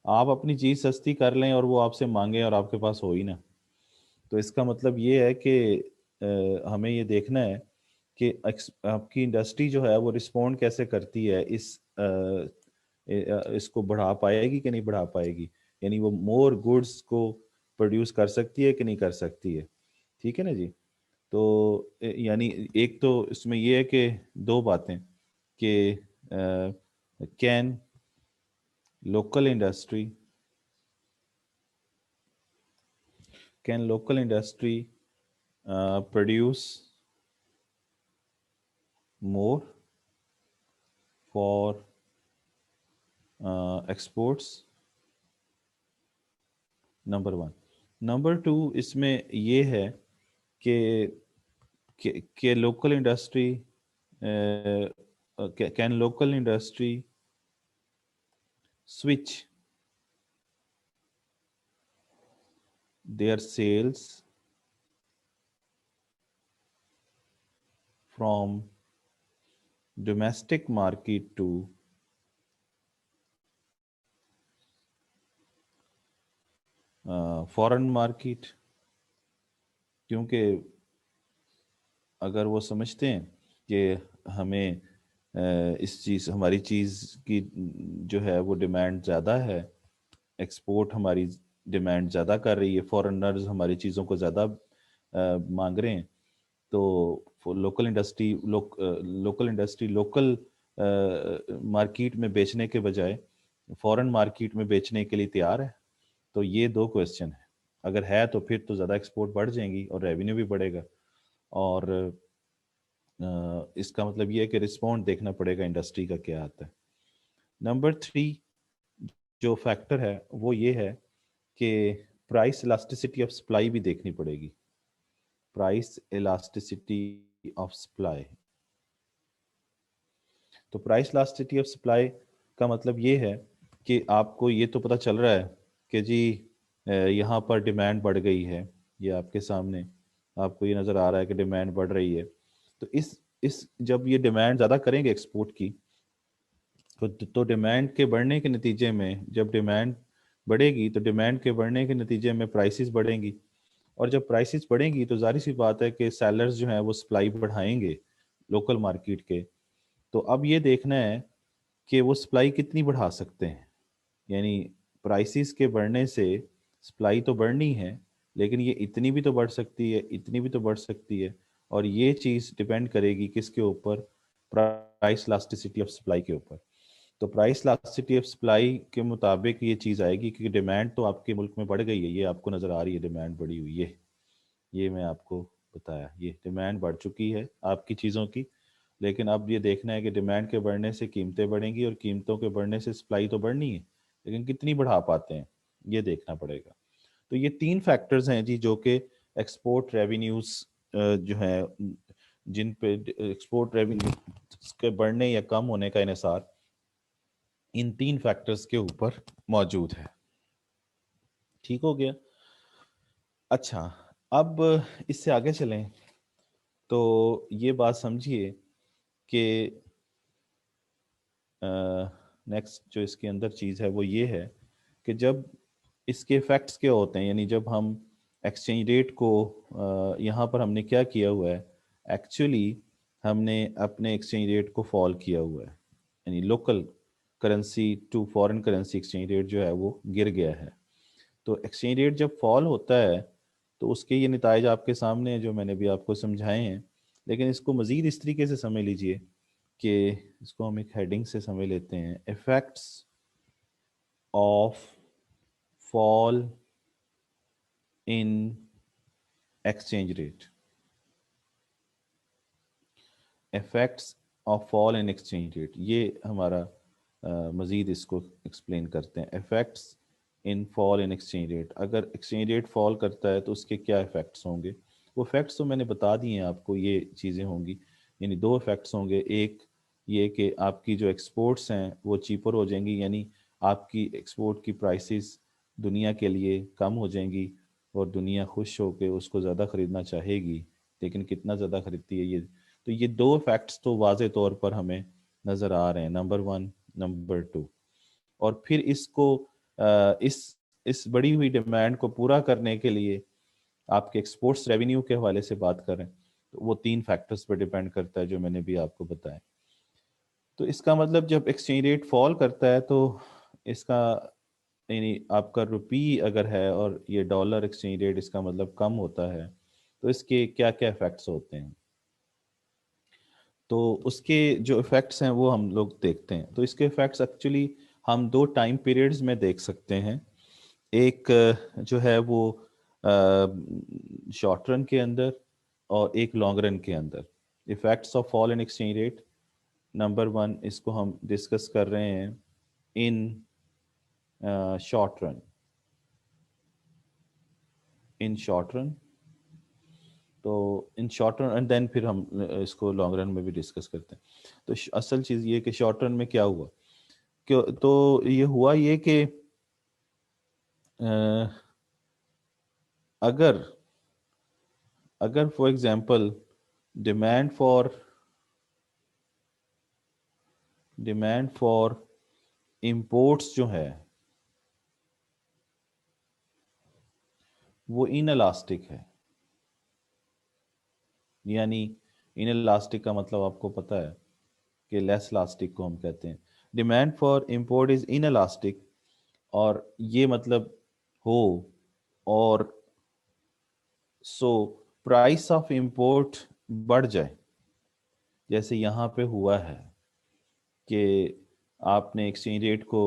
आप अपनी चीज़ सस्ती कर लें और वो आपसे मांगे और आपके पास हो ही ना, तो इसका मतलब ये है कि हमें ये देखना है कि आपकी इंडस्ट्री जो है वो रिस्पॉन्ड कैसे करती है, इसको बढ़ा पाएगी कि नहीं बढ़ा पाएगी। यानी वो मोर गुड्स को प्रोड्यूस कर सकती है कि नहीं कर सकती है। ठीक है ना जी। तो यानी एक तो इसमें ये है कि दो बातें कि can local industry can local industry produce more for exports, number one. Number to इसमें ये है कि local industry can local industry switch their sales from domestic market to foreign market, क्योंकि अगर वो समझते हैं कि हमें इस चीज़ हमारी चीज़ की जो है वो डिमांड ज़्यादा है, एक्सपोर्ट हमारी डिमांड ज़्यादा कर रही है, फॉरेनर्स हमारी चीज़ों को ज़्यादा मांग रहे हैं, तो लोकल इंडस्ट्री लोकल मार्केट में बेचने के बजाय फॉरेन मार्केट में बेचने के लिए तैयार है। तो ये दो क्वेश्चन है, अगर है तो फिर तो ज़्यादा एक्सपोर्ट बढ़ जाएंगी और रेवेन्यू भी बढ़ेगा। और इसका मतलब ये है कि रिस्पॉन्ड देखना पड़ेगा इंडस्ट्री का क्या आता है। नंबर थ्री जो फैक्टर है वो ये है कि प्राइस इलास्टिसिटी ऑफ सप्लाई भी देखनी पड़ेगी। प्राइस इलास्टिसिटी ऑफ सप्लाई, तो प्राइस इलास्टिसिटी ऑफ सप्लाई का मतलब ये है कि आपको ये तो पता चल रहा है कि जी यहाँ पर डिमांड बढ़ गई है, ये आपके सामने आपको ये नज़र आ रहा है कि डिमांड बढ़ रही है। तो इस जब ये डिमांड ज़्यादा करेंगे एक्सपोर्ट की, तो डिमांड के बढ़ने के नतीजे में, जब डिमांड बढ़ेगी तो डिमांड के बढ़ने के नतीजे में प्राइसेस बढ़ेंगी, और जब प्राइसेस बढ़ेंगी तो जाहिर सी बात है कि सेलर्स जो हैं वो सप्लाई बढ़ाएंगे लोकल मार्केट के। तो अब ये देखना है कि वो सप्लाई कितनी बढ़ा सकते हैं। यानी प्राइसेस के बढ़ने से सप्लाई तो बढ़नी है, लेकिन ये इतनी भी तो बढ़ सकती है, इतनी भी तो बढ़ सकती है, और ये चीज़ डिपेंड करेगी किसके ऊपर, प्राइस इलास्टिसिटी ऑफ सप्लाई के ऊपर। तो प्राइस इलास्टिसिटी ऑफ सप्लाई के मुताबिक ये चीज़ आएगी कि डिमांड तो आपके मुल्क में बढ़ गई है, ये आपको नज़र आ रही है डिमांड बढ़ी हुई है, ये मैं आपको बताया, ये डिमांड बढ़ चुकी है आपकी चीज़ों की। लेकिन अब ये देखना है कि डिमांड के बढ़ने से कीमतें बढ़ेंगी और कीमतों के बढ़ने से सप्लाई तो बढ़नी है, लेकिन कितनी बढ़ा पाते हैं ये देखना पड़ेगा। तो ये 3 फैक्टर्स हैं जी जो कि एक्सपोर्ट रेवेन्यूज जो है, जिन पे एक्सपोर्ट रेवेन्यू के बढ़ने या कम होने का इन्हिसार इन 3 फैक्टर्स के ऊपर मौजूद है। ठीक हो गया। अच्छा, अब इससे आगे चलें तो ये बात समझिए कि नेक्स्ट जो इसके अंदर चीज़ है वो ये है कि जब इसके इफ़ेक्ट्स क्या होते हैं, यानी जब हम एक्सचेंज रेट को यहाँ पर हमने क्या किया हुआ है, एक्चुअली हमने अपने एक्सचेंज रेट को फॉल किया हुआ है, यानी local currency to foreign currency exchange rate जो है वो गिर गया है। तो एक्सचेंज रेट जब फॉल होता है तो उसके ये नताइज आपके सामने हैं जो मैंने भी आपको समझाए हैं, लेकिन इसको मज़ीद इस तरीके से समझ लीजिए कि इसको हम एक हेडिंग से समझ लेते हैं, effects of fall in exchange rate. Effects of fall in exchange rate, ये हमारा मज़ीद इसको एक्सप्लेन करते हैं। Effects in fall in exchange rate, अगर एक्सचेंज रेट फॉल करता है तो उसके क्या इफ़ेक्ट्स होंगे। वो इफ़ेक्ट्स तो मैंने बता दिए हैं आपको, ये चीज़ें होंगी, यानी 2 इफ़ेक्ट्स होंगे। एक ये कि आपकी जो एक्सपोर्ट्स हैं वो चीपर हो जाएंगी, यानी आपकी एक्सपोर्ट की प्राइसेस दुनिया के लिए कम हो जाएंगी और दुनिया खुश होकर उसको ज़्यादा ख़रीदना चाहेगी, लेकिन कितना ज़्यादा ख़रीदती है ये। तो ये 2 फैक्ट्स तो वाज़े तौर पर हमें नज़र आ रहे हैं, नंबर 1, नंबर 2। और फिर इसको इस बढ़ी हुई डिमांड को पूरा करने के लिए आपके एक्सपोर्ट्स रेवेन्यू के हवाले से बात करें तो वो 3 फैक्टर्स पर डिपेंड करता है जो मैंने भी आपको बताया। तो इसका मतलब जब एक्सचेंज रेट फॉल करता है तो इसका, यानी आपका रुपी अगर है और ये डॉलर एक्सचेंज रेट इसका मतलब कम होता है, तो इसके क्या क्या इफेक्ट्स होते हैं। तो उसके जो इफ़ेक्ट्स हैं वो हम लोग देखते हैं। तो इसके इफ़ेक्ट्स एक्चुअली हम 2 टाइम पीरियड्स में देख सकते हैं। एक जो है वो शॉर्ट रन के अंदर और एक लॉन्ग रन के अंदर। Effects of fall in exchange rate, number 1 इसको हम डिस्कस कर रहे हैं in short run, in short run. तो in short run and then फिर हम इसको लॉन्ग रन में भी डिस्कस करते हैं। तो असल चीज़ ये कि शॉर्ट रन में क्या हुआ, क्यों तो ये हुआ ये कि अगर अगर for example demand for imports जो है वो इनएलास्टिक है, यानी इनएलास्टिक का मतलब आपको पता है कि लेस इलास्टिक को हम कहते हैं। Demand for import is inelastic, और ये मतलब हो, और सो प्राइस ऑफ इंपोर्ट बढ़ जाए, जैसे यहाँ पे हुआ है कि आपने एक्सचेंज रेट को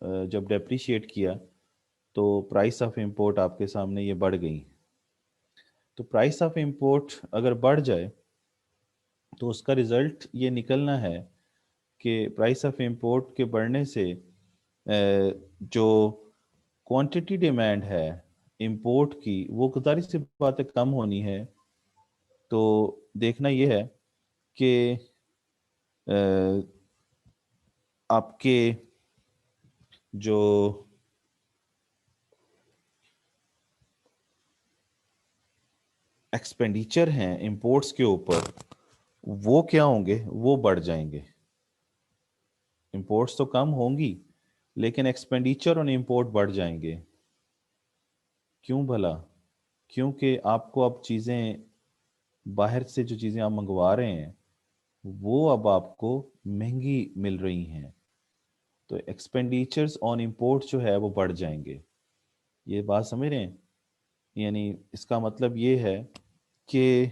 जब डेप्रिशिएट किया तो प्राइस ऑफ इंपोर्ट आपके सामने ये बढ़ गई। तो प्राइस ऑफ इंपोर्ट अगर बढ़ जाए तो उसका रिजल्ट ये निकलना है कि प्राइस ऑफ इंपोर्ट के बढ़ने से जो क्वांटिटी डिमांड है इंपोर्ट की वो गुजारिश सी बातें कम होनी है। तो देखना ये है कि आपके जो एक्सपेंडिचर हैं इंपोर्ट्स के ऊपर वो क्या होंगे, वो बढ़ जाएंगे। इंपोर्ट्स तो कम होंगी लेकिन एक्सपेंडिचर ऑन इंपोर्ट बढ़ जाएंगे। क्यों भला? क्योंकि आपको अब चीज़ें बाहर से जो चीज़ें आप मंगवा रहे हैं वो अब आपको महंगी मिल रही हैं, तो एक्सपेंडिचर्स ऑन इंपोर्ट जो है वो बढ़ जाएंगे। ये बात समझ रहे हैं? यानी इसका मतलब ये है कि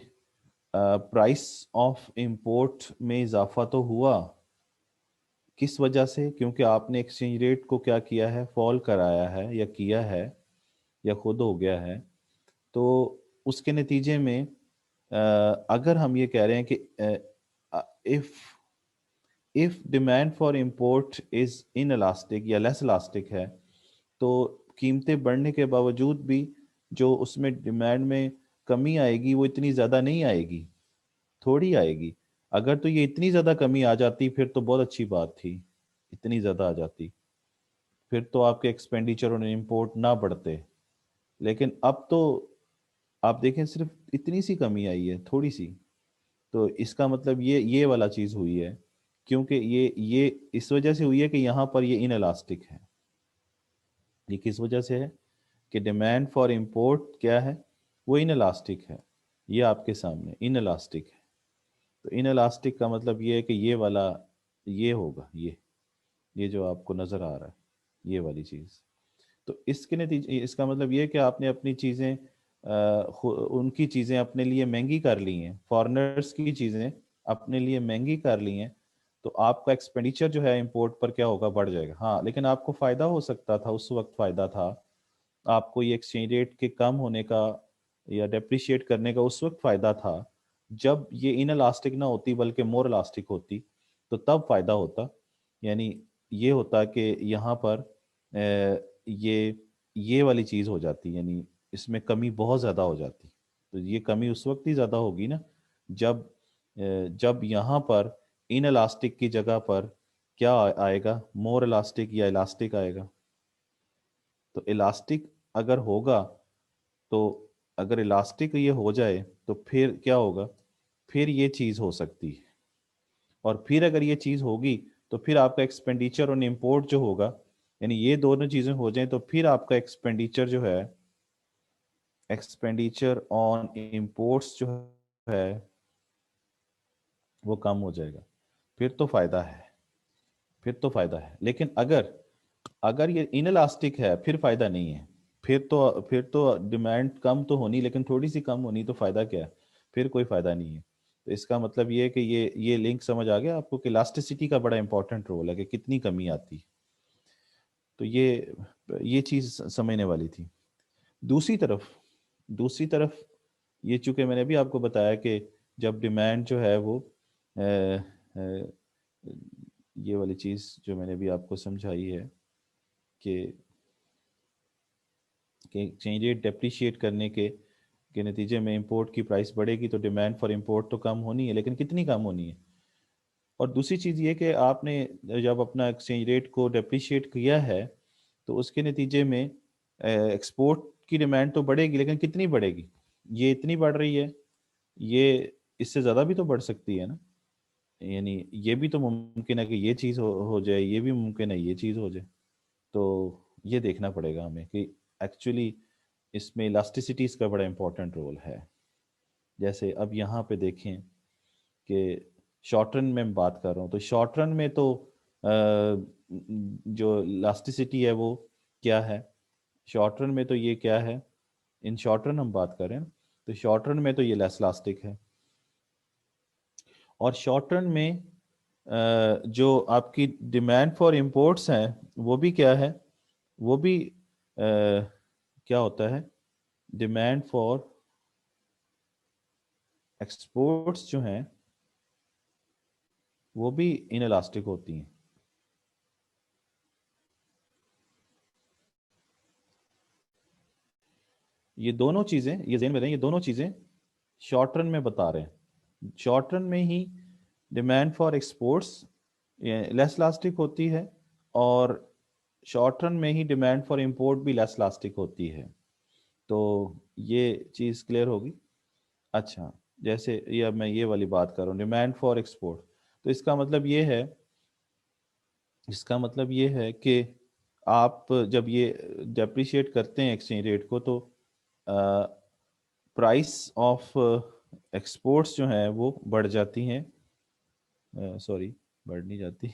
प्राइस ऑफ इंपोर्ट में इजाफा तो हुआ, किस वजह से? क्योंकि आपने एक्सचेंज रेट को क्या किया है, फॉल कराया है या किया है या खुद हो गया है। तो उसके नतीजे में अगर हम ये कह रहे हैं कि if demand for import is in इलास्टिक या लेस इलास्टिक है, तो कीमतें बढ़ने के बावजूद भी जो उसमें डिमांड में कमी आएगी वो इतनी ज़्यादा नहीं आएगी, थोड़ी आएगी। अगर तो ये इतनी ज़्यादा कमी आ जाती फिर तो बहुत अच्छी बात थी, इतनी ज़्यादा आ जाती, फिर तो आपके एक्सपेंडिचर और इम्पोर्ट ना बढ़ते। लेकिन अब तो आप देखें सिर्फ इतनी सी कमी आई है, थोड़ी सी। तो इसका मतलब ये वाला चीज़ हुई है, क्योंकि ये इस वजह से हुई है कि यहाँ पर ये इनएलास्टिक है। ये किस वजह से है कि डिमांड फॉर इंपोर्ट क्या है, वो इनएलास्टिक है। ये आपके सामने इनएलास्टिक है। तो इनएलास्टिक का मतलब ये है कि ये वाला ये होगा, ये जो आपको नज़र आ रहा है, ये वाली चीज़। तो इसके नतीजे, इसका मतलब ये है कि आपने अपनी चीज़ें उनकी चीज़ें अपने लिए महंगी कर ली हैं, फॉरेनर्स की चीज़ें अपने लिए महंगी कर ली हैं, तो आपका एक्सपेंडिचर जो है इंपोर्ट पर क्या होगा, बढ़ जाएगा। हाँ, लेकिन आपको फ़ायदा हो सकता था, उस वक्त फ़ायदा था आपको, ये एक्सचेंज रेट के कम होने का या डेप्रिशिएट करने का उस वक्त फ़ायदा था जब ये इनएलास्टिक ना होती बल्कि मोर इलास्टिक होती, तो तब फ़ायदा होता। यानी ये होता कि यहाँ पर ये वाली चीज़ हो जाती, यानी इसमें कमी बहुत ज़्यादा हो जाती। तो ये कमी उस वक्त ही ज़्यादा होगी ना जब जब यहाँ पर इन इलास्टिक की जगह पर क्या आएगा, मोर इलास्टिक या इलास्टिक आएगा। तो इलास्टिक अगर होगा, तो अगर इलास्टिक ये हो जाए तो फिर क्या होगा, फिर ये चीज़ हो सकती है। और फिर अगर ये चीज़ होगी तो फिर आपका एक्सपेंडिचर ऑन इम्पोर्ट जो होगा, यानी ये दोनों चीज़ें हो जाएं, तो फिर आपका एक्सपेंडिचर जो है, एक्सपेंडिचर ऑन इम्पोर्ट्स जो है वो कम हो जाएगा। फिर तो फायदा है, फिर तो फायदा है। लेकिन अगर अगर ये इनएलास्टिक है फिर फायदा नहीं है। फिर तो डिमांड कम तो होनी, लेकिन थोड़ी सी कम होनी, तो फायदा क्या है, फिर कोई फायदा नहीं है। तो इसका मतलब ये है कि ये लिंक समझ आ गया आपको कि इलास्टिसिटी का बड़ा इंपॉर्टेंट रोल है कि कितनी कमी आती है। तो ये चीज़ समझने वाली थी। दूसरी तरफ ये चूंकि मैंने भी आपको बताया कि जब डिमांड जो है वो अ, अ, ये वाली चीज़ जो मैंने भी आपको समझाई है कि एक्सचेंज रेट डेप्रिशिएट करने के नतीजे में इंपोर्ट की प्राइस बढ़ेगी, तो डिमांड फॉर इंपोर्ट तो कम होनी है, लेकिन कितनी कम होनी है। और दूसरी चीज़ ये कि आपने जब अपना एक्सचेंज रेट को डेप्रिशिएट किया है तो उसके नतीजे में एक्सपोर्ट की डिमांड तो बढ़ेगी, लेकिन कितनी बढ़ेगी, ये इतनी बढ़ रही है, ये इससे ज़्यादा भी तो बढ़ सकती है ना। यानी ये भी तो मुमकिन है कि ये चीज़ हो जाए, ये भी मुमकिन है ये चीज़ हो जाए। तो ये देखना पड़ेगा हमें कि एक्चुअली इसमें इलास्टिसिटीज़ का बड़ा इंपॉर्टेंट रोल है। जैसे अब यहाँ पे देखें कि शॉर्ट रन में मैं बात कर रहा हूँ, तो शॉर्ट रन में तो जो इलास्टिसिटी है वो क्या है, शॉर्ट रन में तो ये क्या है, इन शॉर्ट रन हम बात करें तो शॉर्ट रन में तो ये लेस इलास्टिक है। और शॉर्ट रन में जो आपकी डिमांड फॉर इंपोर्ट्स हैं वो भी क्या है, वो भी क्या होता है, डिमांड फॉर एक्सपोर्ट्स जो हैं वो भी इनएलास्टिक होती हैं। ये दोनों चीज़ें, ये ज़हन में रखें, ये दोनों चीज़ें शॉर्ट रन में बता रहे हैं। शॉर्ट रन में ही demand for exports less elastic होती है, और शॉर्ट रन में ही डिमांड फॉर इंपोर्ट भी लेस इलास्टिक होती है। तो ये चीज़ क्लियर होगी। अच्छा, जैसे ये अब मैं ये वाली बात कर रहा हूँ, डिमांड फॉर एक्सपोर्ट, तो इसका मतलब ये है कि आप जब ये डेप्रिशिएट करते हैं एक्सचेंज रेट को, तो प्राइस ऑफ एक्सपोर्ट्स जो हैं वो बढ़ जाती हैं, सॉरी, बढ़ नहीं जाती,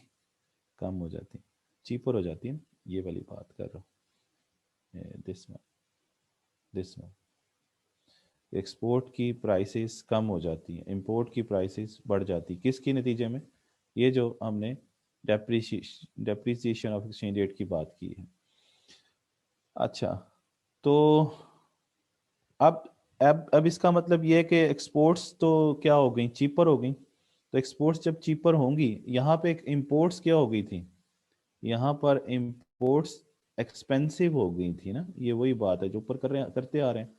कम हो जाती, चीपर हो जाती है। ये वाली बात कर रहा हूँ, दिस वन एक्सपोर्ट की प्राइसेस कम हो जाती हैं, इंपोर्ट की प्राइसेस बढ़ जाती, किसके नतीजे में, ये जो हमने डेप्रिसिएशन ऑफ एक्सचेंज रेट की बात की है। अच्छा, तो अब अब इसका मतलब ये है कि एक्सपोर्ट्स तो क्या हो गई, चीपर हो गई। तो एक्सपोर्ट्स जब चीपर होंगी, यहाँ पे एक इंपोर्ट्स क्या हो गई थी, यहाँ पर इंपोर्ट्स एक्सपेंसिव हो गई थी ना, ये वही बात है जो ऊपर करते आ रहे हैं।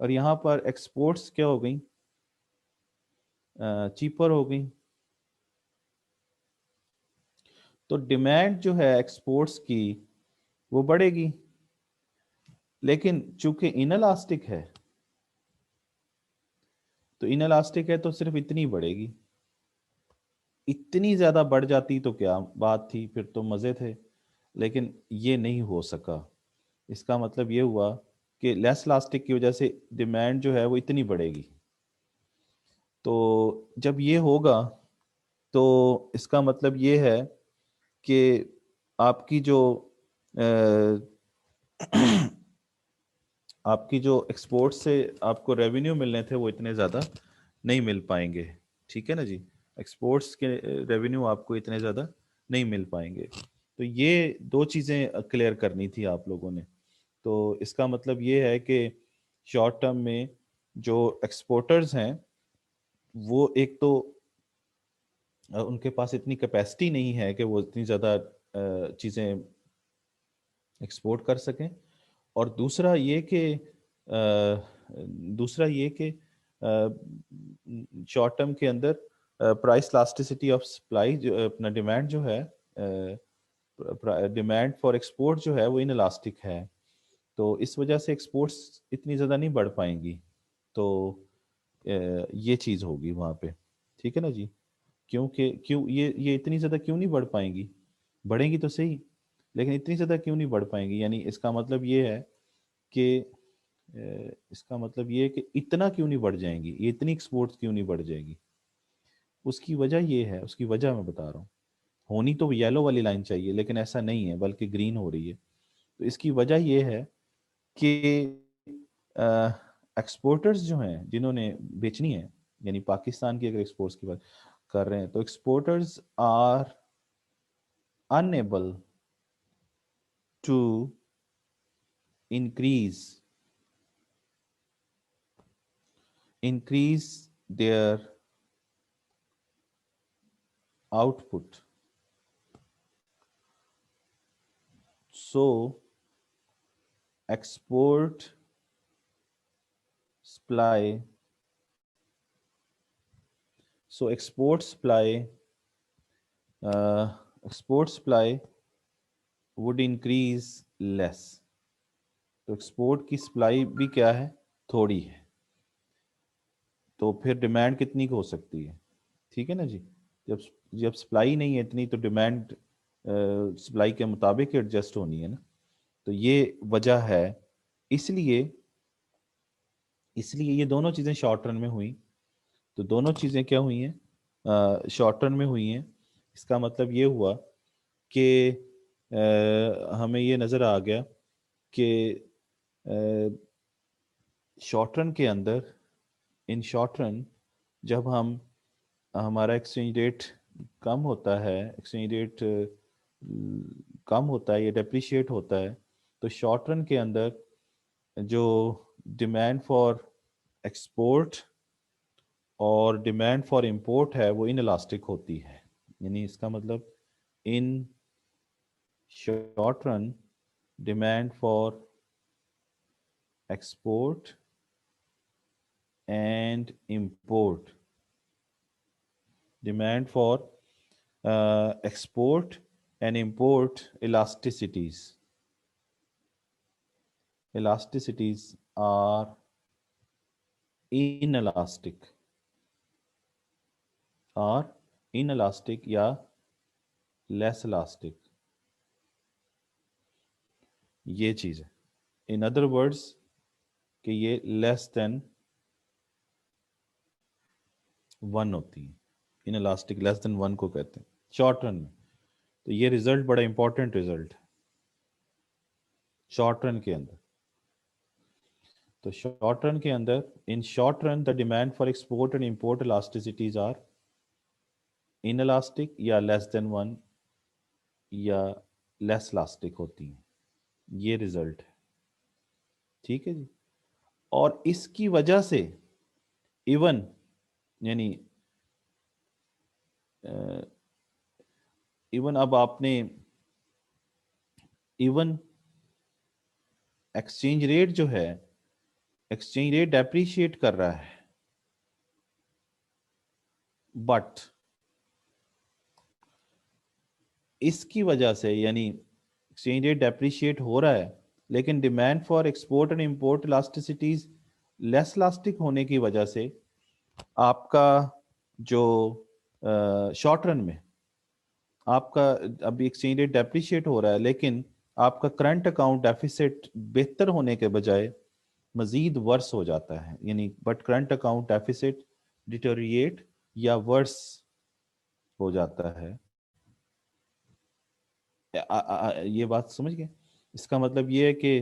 और यहाँ पर एक्सपोर्ट्स क्या हो गई, चीपर हो गई। तो डिमांड जो है एक्सपोर्ट्स की वो बढ़ेगी, लेकिन चूंकि इनलास्टिक है, तो इनलास्टिक है तो सिर्फ इतनी बढ़ेगी। इतनी ज्यादा बढ़ जाती तो क्या बात थी, फिर तो मजे थे, लेकिन ये नहीं हो सका। इसका मतलब ये हुआ कि लेस इलास्टिक की वजह से डिमांड जो है वो इतनी बढ़ेगी। तो जब ये होगा तो इसका मतलब ये है कि आपकी जो आपकी जो एक्सपोर्ट से आपको रेवेन्यू मिलने थे वो इतने ज़्यादा नहीं मिल पाएंगे। ठीक है ना जी, एक्सपोर्ट्स के रेवेन्यू आपको इतने ज़्यादा नहीं मिल पाएंगे। तो ये दो चीज़ें क्लियर करनी थी आप लोगों ने। तो इसका मतलब ये है कि शॉर्ट टर्म में जो एक्सपोर्टर्स हैं वो एक तो उनके पास इतनी कैपेसिटी नहीं है कि वो इतनी ज़्यादा चीज़ें एक्सपोर्ट कर सकें। और दूसरा ये कि शॉर्ट टर्म के अंदर प्राइस लास्टिसिटी ऑफ सप्लाई, जो अपना डिमांड जो है, डिमांड फॉर एक्सपोर्ट जो है वो इनलास्टिक है। तो इस वजह से एक्सपोर्ट्स इतनी ज़्यादा नहीं बढ़ पाएंगी। तो ये चीज़ होगी वहाँ पे। ठीक है ना जी, क्यों ये इतनी ज़्यादा क्यों नहीं बढ़ पाएंगी, बढ़ेंगी तो सही, लेकिन इतनी ज़्यादा क्यों नहीं बढ़ पाएंगी। यानी इसका मतलब ये है कि इसका मतलब ये है कि इतना क्यों नहीं बढ़ जाएंगी, ये इतनी एक्सपोर्ट्स क्यों नहीं बढ़ जाएगी। उसकी वजह ये है, उसकी वजह मैं बता रहा हूँ। होनी तो येलो वाली लाइन चाहिए, लेकिन ऐसा नहीं है, बल्कि ग्रीन हो रही है। तो इसकी वजह ये है कि एक्सपोर्टर्स जो हैं जिन्होंने बेचनी है, यानी पाकिस्तान की अगर एक्सपोर्ट्स की बात कर रहे हैं, तो exporters are unable to increase increase their output. So export supply so uh, export supply would increase less. तो एक्सपोर्ट की सप्लाई भी क्या है, थोड़ी है, तो फिर डिमांड कितनी की हो सकती है। ठीक है ना जी, जब जब सप्लाई नहीं है इतनी, तो डिमांड सप्लाई के मुताबिक एडजस्ट होनी है ना। तो ये वजह है। इसलिए इसलिए ये दोनों चीज़ें शॉर्ट रन में हुई। तो दोनों चीज़ें क्या हुई हैं, शॉर्ट रन में हुई हैं। इसका मतलब ये हुआ कि हमें ये नज़र आ गया कि शॉर्ट रन के अंदर, इन शॉर्ट रन, जब हमारा एक्सचेंज रेट कम होता है, एक्सचेंज रेट कम होता है या डेप्रिशिएट होता है, तो शॉर्ट रन के अंदर जो डिमांड फॉर एक्सपोर्ट और डिमांड फॉर इंपोर्ट है वो इन इलास्टिक होती है। यानी इसका मतलब इन short run demand for export and import, demand for export and import elasticities are inelastic, या लेस इलास्टिक। ये चीज है, इन अदर वर्ड्स कि ये लेस देन 1 होती है। इन इलास्टिक लेस देन 1 को कहते हैं शॉर्ट रन में। तो ये रिजल्ट बड़ा इंपॉर्टेंट रिजल्ट है शॉर्ट रन के अंदर। तो शॉर्ट रन के अंदर, in short run the demand for export and import elasticities are इन इलास्टिक या लेस देन 1 या लेस इलास्टिक होती हैं। ये रिजल्ट है। ठीक है जी। और इसकी वजह से इवन, यानी इवन अब आपने इवन एक्सचेंज रेट जो है, एक्सचेंज रेट डेप्रीशिएट कर रहा है, बट इसकी वजह से, यानी एक्सचेंज रेट डेप्रीशिएट हो रहा है लेकिन demand for export and import इलास्टिसिटीज less elastic होने की वजह से आपका जो शॉर्ट रन में आपका अभी एक्सचेंज रेट डेप्रीशिएट हो रहा है लेकिन आपका करंट अकाउंट डेफिसिट बेहतर होने के बजाय मजीद वर्स हो जाता है, यानी but current account deficit deteriorate या वर्स हो जाता है। ये बात समझ गए? इसका मतलब ये है कि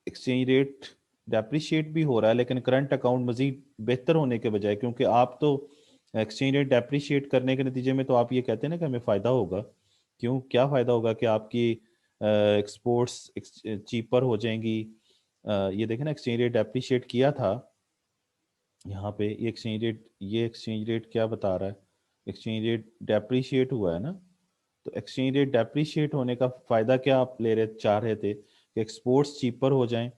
एक्सचेंज रेट डेप्रिशिएट भी हो रहा है लेकिन करंट अकाउंट मजीद बेहतर होने के बजाय, क्योंकि आप तो एक्सचेंज रेट डेप्रिशिएट करने के नतीजे में तो आप ये कहते हैं ना कि हमें फ़ायदा होगा। क्यों, क्या फ़ायदा होगा कि आपकी एक्सपोर्ट्स चीपर हो जाएंगी। ये देखें ना, एक्सचेंज रेट डेप्रिशिएट किया था यहाँ पे, ये एक्सचेंज रेट क्या बता रहा है, एक्सचेंज रेट डेप्रिशिएट हुआ है ना। तो एक्सचेंज रेट डेप्रिशिएट होने का फ़ायदा क्या आप चाह रहे थे कि एक्सपोर्ट्स चीपर हो जाएं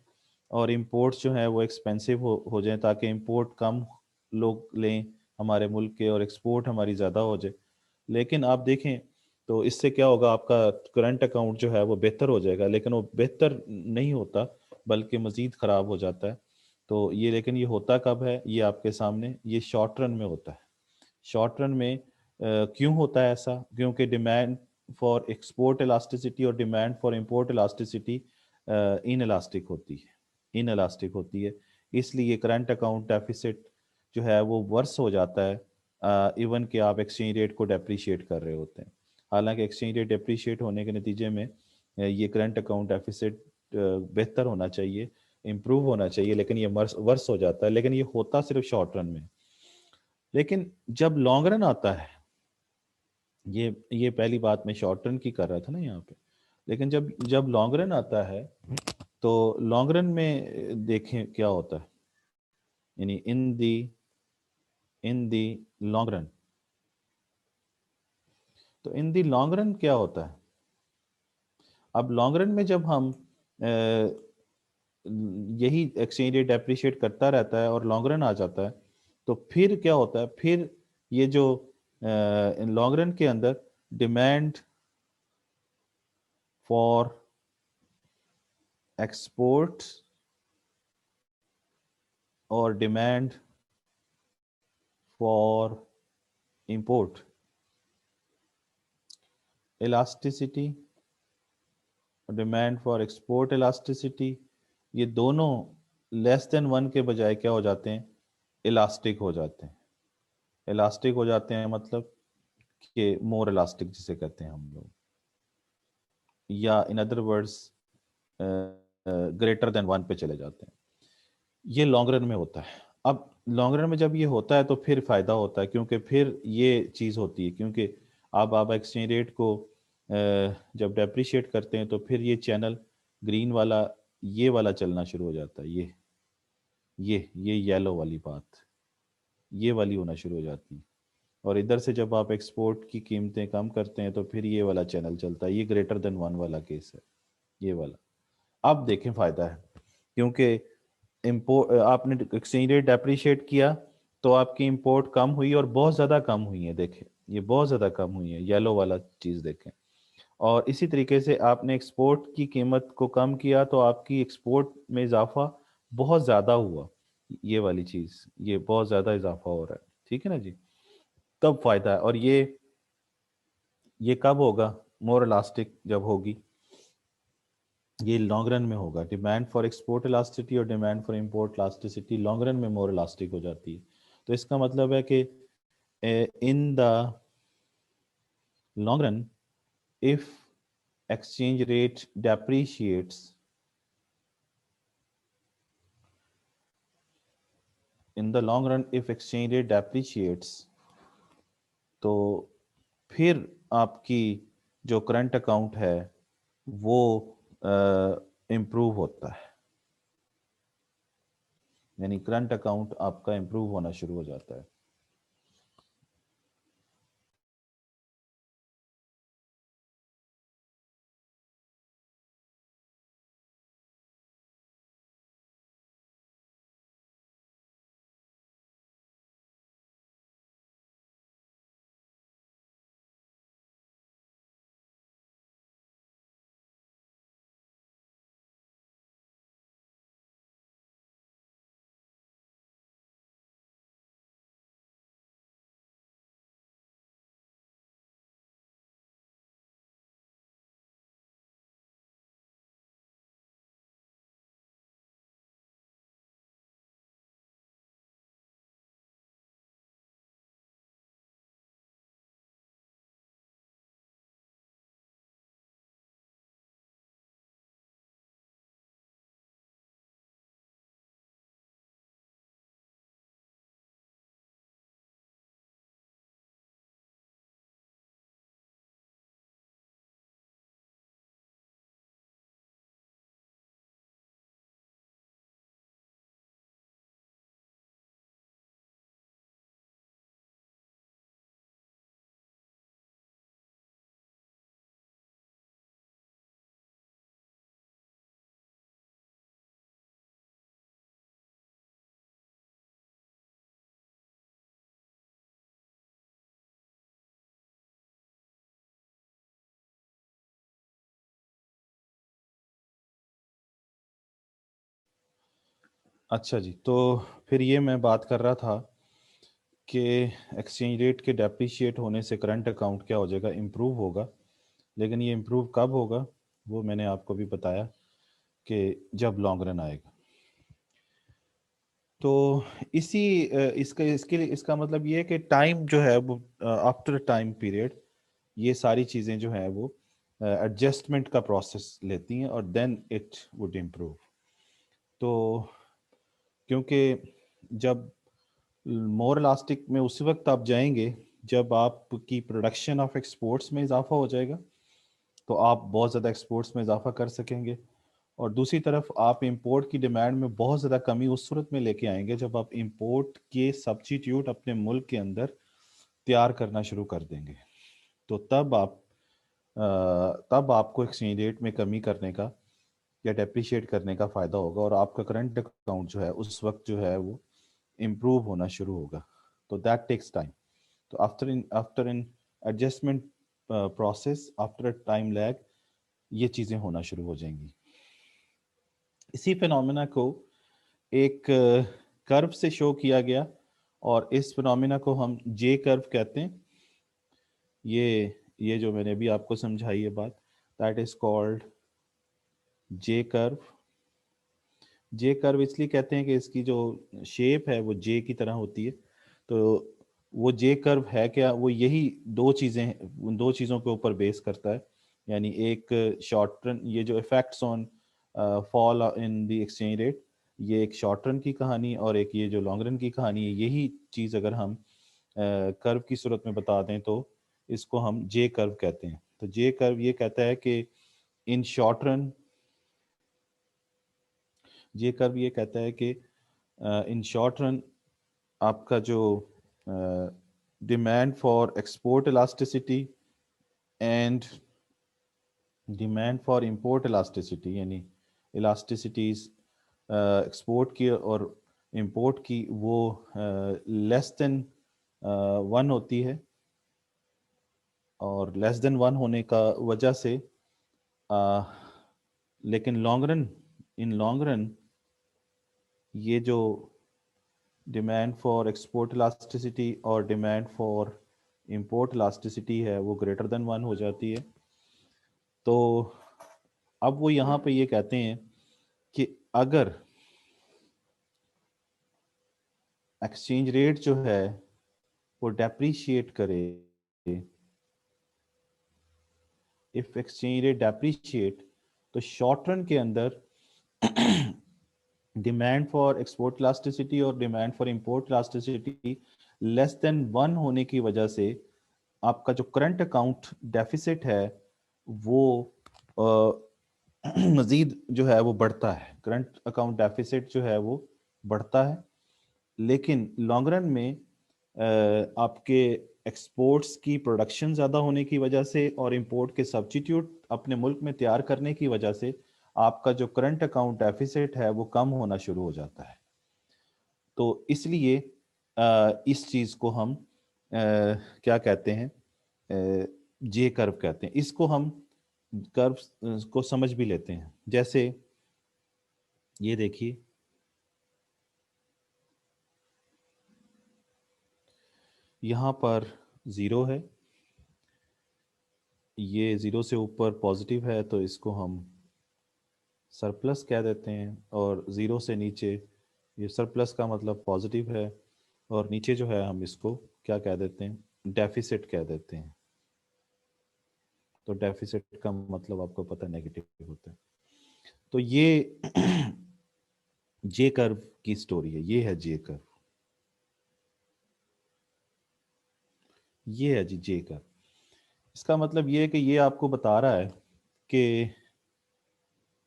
और इंपोर्ट्स जो है वो एक्सपेंसिव हो जाएं, ताकि इंपोर्ट कम लोग लें हमारे मुल्क के और एक्सपोर्ट हमारी ज़्यादा हो जाए। लेकिन आप देखें तो इससे क्या होगा, आपका करंट अकाउंट जो है वो बेहतर हो जाएगा, लेकिन वो बेहतर नहीं होता बल्कि मज़ीद ख़राब हो जाता है। तो ये, लेकिन ये होता कब है, ये आपके सामने, ये शॉर्ट रन में होता है। शॉर्ट रन में क्यों होता है ऐसा? क्योंकि डिमांड फॉर एक्सपोर्ट इलास्टिसिटी और demand for import elasticity in elastic होती है, इन इलास्टिक होती है। इसलिए करंट अकाउंट डेफिसिट जो है वो वर्स हो जाता है इवन कि आप एक्सचेंज रेट को डेप्रीशिएट कर रहे होते हैं। हालांकि एक्सचेंज रेट डेप्रीशिएट होने के नतीजे में ये करंट अकाउंट डेफिसिट बेहतर होना चाहिए, इम्प्रूव होना चाहिए, लेकिन ये वर्स हो जाता है। लेकिन ये होता सिर्फ शॉर्ट रन में। लेकिन जब लॉन्ग रन आता है, ये पहली बात मैं शॉर्ट रन की कर रहा था ना यहाँ पे, लेकिन जब जब लॉन्ग रन आता है तो लॉन्ग रन में देखें क्या होता है, यानी इन दी लॉन्ग रन। तो इन दी लॉन्ग रन क्या होता है? अब लॉन्ग रन में जब हम यही एक्सचेंज रेट डेप्रिशिएट करता रहता है और लॉन्ग रन आ जाता है, तो फिर क्या होता है, फिर ये जो लॉन्ग रन के अंदर डिमांड फॉर एक्सपोर्ट और demand for import elasticity, demand for export elasticity, ये दोनों लेस देन 1 के बजाय क्या हो जाते हैं, इलास्टिक हो जाते हैं। इलास्टिक हो जाते हैं मतलब कि मोर इलास्टिक जिसे कहते हैं हम लोग, या in other words greater than 1 पे चले जाते हैं। ये लॉन्ग रन में होता है। अब लॉन्ग रन में जब ये होता है तो फिर फायदा होता है, क्योंकि फिर ये चीज़ होती है, क्योंकि अब आप एक्सचेंज रेट को जब डेप्रिशिएट करते हैं तो फिर ये चैनल ग्रीन वाला, ये वाला चलना शुरू हो जाता है। ये येलो वाली बात, ये वाली होना शुरू हो जाती है। और इधर से जब आप एक्सपोर्ट की कीमतें कम करते हैं तो फिर ये वाला चैनल चलता है, ये ग्रेटर देन 1 वाला केस है, ये वाला। अब देखें फायदा है, क्योंकि इम्पोर्ट आपने एक्सचेंज रेट डेप्रिशिएट किया तो आपकी इंपोर्ट कम हुई और बहुत ज़्यादा कम हुई है। देखें, ये बहुत ज़्यादा कम हुई है, येलो वाला चीज़ देखें। और इसी तरीके से आपने एक्सपोर्ट की कीमत को कम किया तो आपकी एक्सपोर्ट में इजाफा बहुत ज़्यादा हुआ, ये वाली चीज़, ये बहुत ज़्यादा इजाफा हो रहा है। ठीक है ना जी? तब फायदा है। और ये कब होगा, मोर इलास्टिक जब होगी, ये लॉन्ग रन में होगा। डिमांड फॉर एक्सपोर्ट इलास्टिसिटी और demand for import elasticity long run में मोर इलास्टिक हो जाती है। तो इसका मतलब है कि in the long run, if exchange rate depreciates, in the long run if exchange rate depreciates, तो फिर आपकी जो करंट अकाउंट है वो इम्प्रूव होता है, यानी करंट अकाउंट आपका इम्प्रूव होना शुरू हो जाता है। अच्छा जी, तो फिर ये मैं बात कर रहा था कि एक्सचेंज रेट के डेप्रिशिएट होने से करंट अकाउंट क्या हो जाएगा, इम्प्रूव होगा। लेकिन ये इम्प्रूव कब होगा वो मैंने आपको भी बताया कि जब लॉन्ग रन आएगा। तो इसका इसके लिए इसका मतलब ये है कि टाइम जो है वो आफ्टर टाइम पीरियड ये सारी चीज़ें जो है वो एडजस्टमेंट का प्रोसेस लेती हैं और देन इट वुड इम्प्रूव। तो क्योंकि जब मोर इलास्टिक में उस वक्त आप जाएंगे जब आपकी प्रोडक्शन ऑफ एक्सपोर्ट्स में इजाफा हो जाएगा, तो आप बहुत ज़्यादा एक्सपोर्ट्स में इजाफा कर सकेंगे। और दूसरी तरफ आप इंपोर्ट की डिमांड में बहुत ज़्यादा कमी उस सूरत में लेके आएंगे जब आप इंपोर्ट के सब्स्टिट्यूट अपने मुल्क के अंदर तैयार करना शुरू कर देंगे। तो तब आपको एक्सचेंज रेट में कमी करने का या डेप्रिशिएट करने का फ़ायदा होगा और आपका करंट अकाउंट जो है उस वक्त जो है वो इम्प्रूव होना शुरू होगा। तो दैट टेक्स टाइम। तो after in adjustment process, after a time lag, ये चीज़ें होना शुरू हो जाएंगी। इसी फिनोमेना को एक कर्व से शो किया गया और इस फिनोमेना को हम जे कर्व कहते हैं। ये जो मैंने अभी आपको समझाई है बात, that is called J curve. J curve इसलिए कहते हैं कि इसकी जो शेप है वो जे की तरह होती है। तो वो जे कर्व है क्या, वो यही दो चीज़ें, उन दो चीज़ों के ऊपर बेस करता है। यानी एक शॉर्ट रन, ये जो effects on fall in the exchange rate, ये एक शॉर्ट रन की कहानी और एक ये जो लॉन्ग रन की कहानी है। यही चीज़ अगर हम कर्व की सूरत में बता दें तो इसको हम जे कर्व कहते हैं। तो जे कर्व ये कहता है कि इन शॉर्ट रन, जे कर्व ये कहता है कि इन शॉर्ट रन आपका जो demand for export elasticity and demand for import elasticity, यानी इलास्टिसिटीज एक्सपोर्ट की और इंपोर्ट की, वो लेस देन वन होती है। और लेस देन वन होने का वजह से लेकिन long run, in long run ये जो डिमांड फॉर एक्सपोर्ट इलास्टिसिटी और डिमांड फॉर इंपोर्ट इलास्टिसिटी है वो ग्रेटर देन वन हो जाती है। तो अब वो यहाँ पे ये कहते हैं कि अगर एक्सचेंज रेट जो है वो डेप्रीशिएट करे, इफ एक्सचेंज रेट डेप्रीशिएट, तो शॉर्ट रन के अंदर डिमांड फॉर एक्सपोर्ट इलास्टिसिटी और demand for import elasticity less than one होने की वजह से आपका जो करंट अकाउंट डेफिसिट है वो मजीद जो है वो बढ़ता है। करंट अकाउंट डेफिसिट जो है वो बढ़ता है। लेकिन लॉन्ग रन में आपके एक्सपोर्ट्स की प्रोडक्शन ज़्यादा होने की वजह से और इंपोर्ट के सब्स्टिट्यूट अपने मुल्क में तैयार करने की वजह से आपका जो करंट अकाउंट डेफिसिट है वो कम होना शुरू हो जाता है। तो इसलिए इस चीज़ को हम क्या कहते हैं, जे कर्व कहते हैं। इसको हम कर्व को समझ भी लेते हैं। जैसे ये देखिए, यहाँ पर ज़ीरो है, ये ज़ीरो से ऊपर पॉजिटिव है तो इसको हम सरप्लस कह देते हैं। और ज़ीरो से नीचे, ये सरप्लस का मतलब पॉजिटिव है, और नीचे जो है हम इसको क्या कह देते हैं, डेफिसिट कह देते हैं। तो डेफिसिट का मतलब आपको पता है नेगेटिव होता है। तो ये जे कर्व की स्टोरी है, ये है जे कर्व, ये है जी जे कर्व। इसका मतलब ये है कि ये आपको बता रहा है कि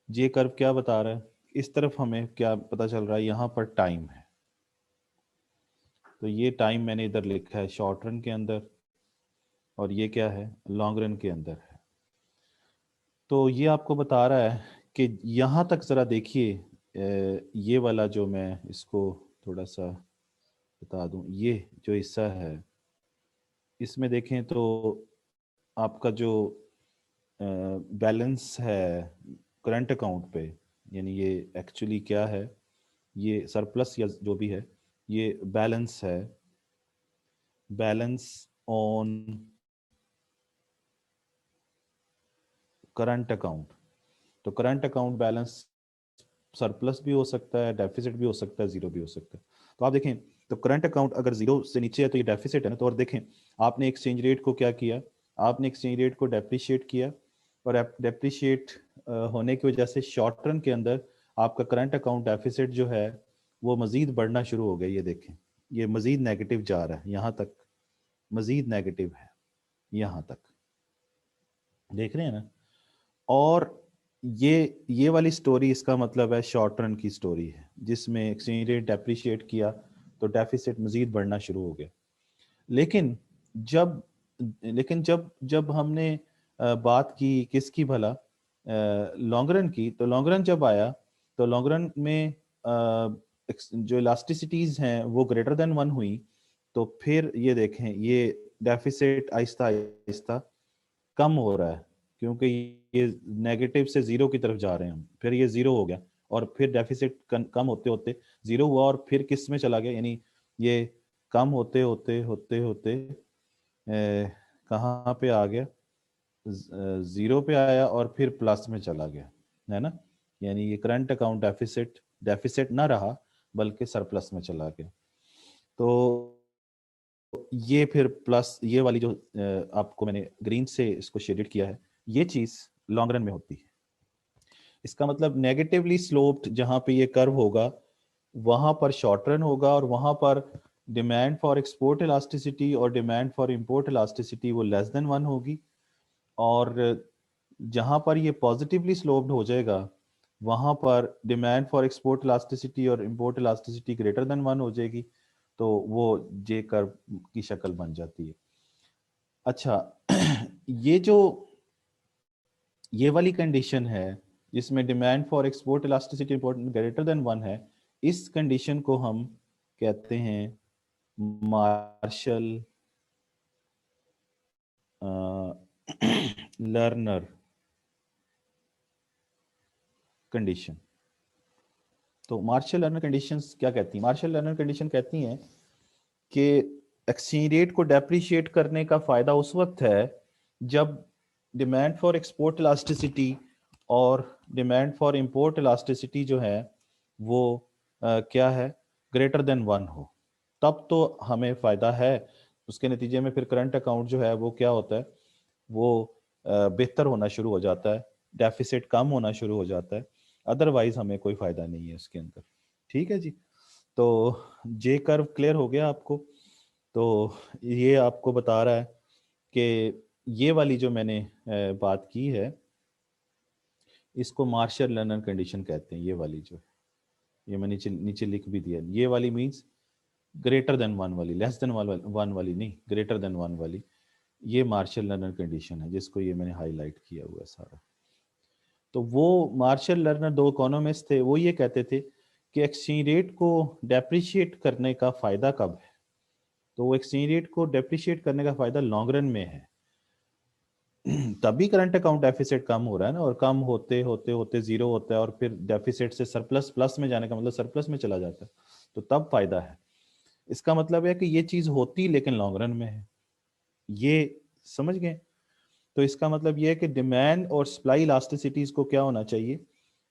जे कर्व क्या बता रहा है। इस तरफ हमें क्या पता चल रहा है, यहाँ पर टाइम है। तो ये टाइम मैंने इधर लिखा है शॉर्ट रन के अंदर, और ये क्या है, लॉन्ग रन के अंदर है। तो ये आपको बता रहा है कि यहाँ तक ज़रा देखिए, ये वाला जो मैं इसको थोड़ा सा बता दूं, ये जो हिस्सा है इसमें देखें तो आपका जो बैलेंस है करंट अकाउंट पे, यानी ये एक्चुअली क्या है, ये सरप्लस या जो भी है, ये बैलेंस है, बैलेंस ऑन करंट अकाउंट। तो करंट अकाउंट बैलेंस सरप्लस भी हो सकता है, डेफिसिट भी हो सकता है, जीरो भी हो सकता है। तो आप देखें, तो करंट अकाउंट अगर जीरो से नीचे है तो ये डेफिसिट है ना। तो और देखें, आपने एक्सचेंज रेट को क्या किया, आपने एक्सचेंज रेट को डेप्रिशिएट किया, और डेप्रिशिएट होने की वजह से शॉर्ट टर्म के अंदर आपका करंट अकाउंट डेफिसिट जो है वो मजीद बढ़ना शुरू हो गया। ये देखें, ये मजीद नेगेटिव जा रहा है, यहाँ तक मजीद नेगेटिव है, यहाँ तक देख रहे हैं ना। और ये वाली स्टोरी, इसका मतलब है शॉर्ट रन की स्टोरी है, जिसमें एक्सचेंज रेट डेप्रिशिएट किया तो डेफिसिट मजीद बढ़ना शुरू हो गया। लेकिन जब लेकिन जब जब हमने बात की किसकी भला, लॉन्ग रन की, तो लॉन्ग रन जब आया तो लॉन्ग रन में जो इलास्टिसिटीज हैं वो ग्रेटर देन वन हुई, तो फिर ये देखें, ये डेफिसिट आहिस्ता आहिस्ता कम हो रहा है, क्योंकि ये नेगेटिव से जीरो की तरफ जा रहे हैं हम। फिर ये जीरो हो गया, और फिर डेफिसिट कम होते होते जीरो हुआ, और फिर किस में चला गया, यानी ये कम होते होते होते होते कहाँ पे आ गया, जीरो पे आया और फिर प्लस में चला गया, है ना। यानी ये करंट अकाउंट डेफिसिट डेफिसिट ना रहा, बल्कि सरप्लस में चला गया। तो ये फिर प्लस, ये वाली जो आपको मैंने ग्रीन से इसको शेडेड किया है, ये चीज लॉन्ग रन में होती है। इसका मतलब नेगेटिवली स्लोप्ड जहां पे ये कर्व होगा, वहां पर शॉर्ट रन होगा, और वहां पर डिमांड फॉर एक्सपोर्ट इलास्टिसिटी और डिमांड फॉर इंपोर्ट इलास्टिसिटी वो लेस देन वन होगी। और जहां पर ये पॉजिटिवली स्लोप्ड हो जाएगा, वहां पर डिमांड फॉर एक्सपोर्ट इलास्टिसिटी और import elasticity greater than one हो जाएगी, तो वो जे कर्व की शक्ल बन जाती है। अच्छा, ये वाली कंडीशन है जिसमें demand for export elasticity import greater than one है, इस कंडीशन को हम कहते हैं मार्शल लर्नर कंडीशन। तो मार्शल लर्नर कंडीशंस क्या कहती हैं? मार्शल लर्नर कंडीशन कहती हैं कि एक्सचेंज रेट को डेप्रिशिएट करने का फायदा उस वक्त है जब डिमांड फॉर एक्सपोर्ट इलास्टिसिटी और डिमांड फॉर इंपोर्ट इलास्टिसिटी जो है वो क्या है, ग्रेटर देन वन हो, तब तो हमें फायदा है। उसके नतीजे में फिर करंट अकाउंट जो है वो क्या होता है, वो बेहतर होना शुरू हो जाता है, डेफिसिट कम होना शुरू हो जाता है। अदरवाइज हमें कोई फायदा नहीं है उसके अंदर। ठीक है जी। तो जे कर्व क्लियर हो गया आपको? तो ये आपको बता रहा है कि ये वाली जो मैंने बात की है, इसको मार्शल लर्नर कंडीशन कहते हैं। ये वाली जो, ये मैं नीचे नीचे लिख भी दिया, ये वाली मींस ग्रेटर देन वन वाली, लेस देन वन वाली नहीं, ग्रेटर देन वन वाली, ये मार्शल लर्नर कंडीशन है, जिसको ये मैंने हाईलाइट किया हुआ है सारा। तो वो मार्शल लर्नर दो इकोनॉमिस्ट थे, वो ये कहते थे कि एक्सचेंज रेट को डेप्रिशिएट करने का फायदा कब है, तो वो एक्सचेंज रेट को डेप्रिशिएट करने का फायदा लॉन्ग रन में है। तभी करंट अकाउंट डेफिसिट कम हो रहा है ना, और कम होते होते होते जीरो होता है, और फिर डेफिसिट से सरप्लस प्लस में जाने का मतलब सरप्लस में चला जाता है, तो तब फायदा है। इसका मतलब है कि ये चीज होती लेकिन लॉन्ग रन में है, ये समझ गए। तो इसका मतलब ये है कि डिमांड और सप्लाई इलास्टिसिटीज को क्या होना चाहिए,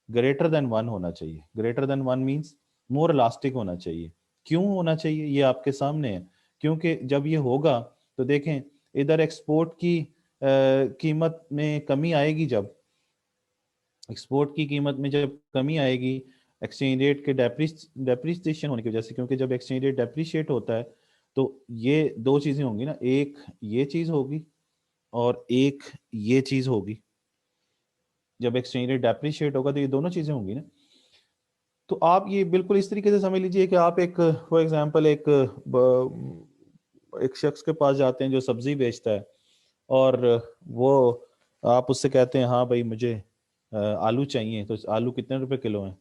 ग्रेटर देन वन होना चाहिए। Greater than one means more elastic होना चाहिए। क्यों होना चाहिए, ये आपके सामने है। क्योंकि जब ये होगा तो देखें, इधर एक्सपोर्ट की कीमत में कमी आएगी, जब एक्सपोर्ट की कीमत में जब कमी आएगी एक्सचेंज रेट के डेप्रिसिएशन होने की वजह से, क्योंकि जब एक्सचेंज रेट डेप्रिशिएट होता है तो ये दो चीजें होंगी ना, एक ये चीज होगी और एक ये चीज होगी। जब एक्सचेंज रेट डेप्रिशिएट होगा तो ये दोनों चीजें होंगी ना। तो आप ये बिल्कुल इस तरीके से समझ लीजिए कि आप एक, फॉर एग्जांपल, एक शख्स के पास जाते हैं जो सब्जी बेचता है, और वो, आप उससे कहते हैं हाँ भाई मुझे आलू चाहिए, तो आलू कितने रुपए किलो हैं?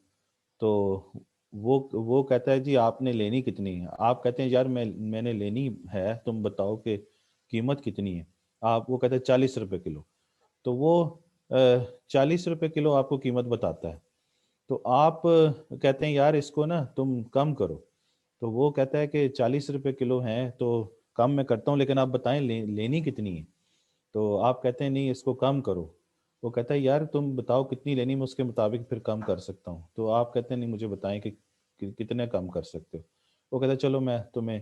तो वो कहता है जी आपने लेनी कितनी है? आप कहते हैं यार मैंने लेनी है, तुम बताओ कि कीमत कितनी है। आप, वो कहता है 40 रुपए किलो। तो वो 40 रुपए किलो आपको कीमत बताता है। तो आप कहते हैं यार इसको ना तुम कम करो, तो वो कहता है कि 40 रुपए किलो है तो कम मैं करता हूँ, लेकिन आप बताएं लेनी कितनी है। तो आप कहते हैं नहीं इसको कम करो। वो कहता है यार तुम बताओ कितनी लेनी, मैं उसके मुताबिक फिर कम कर सकता हूँ। तो आप कहते हैं नहीं मुझे बताएं कि कितने कम कर सकते हो। वो कहता है चलो मैं तुम्हें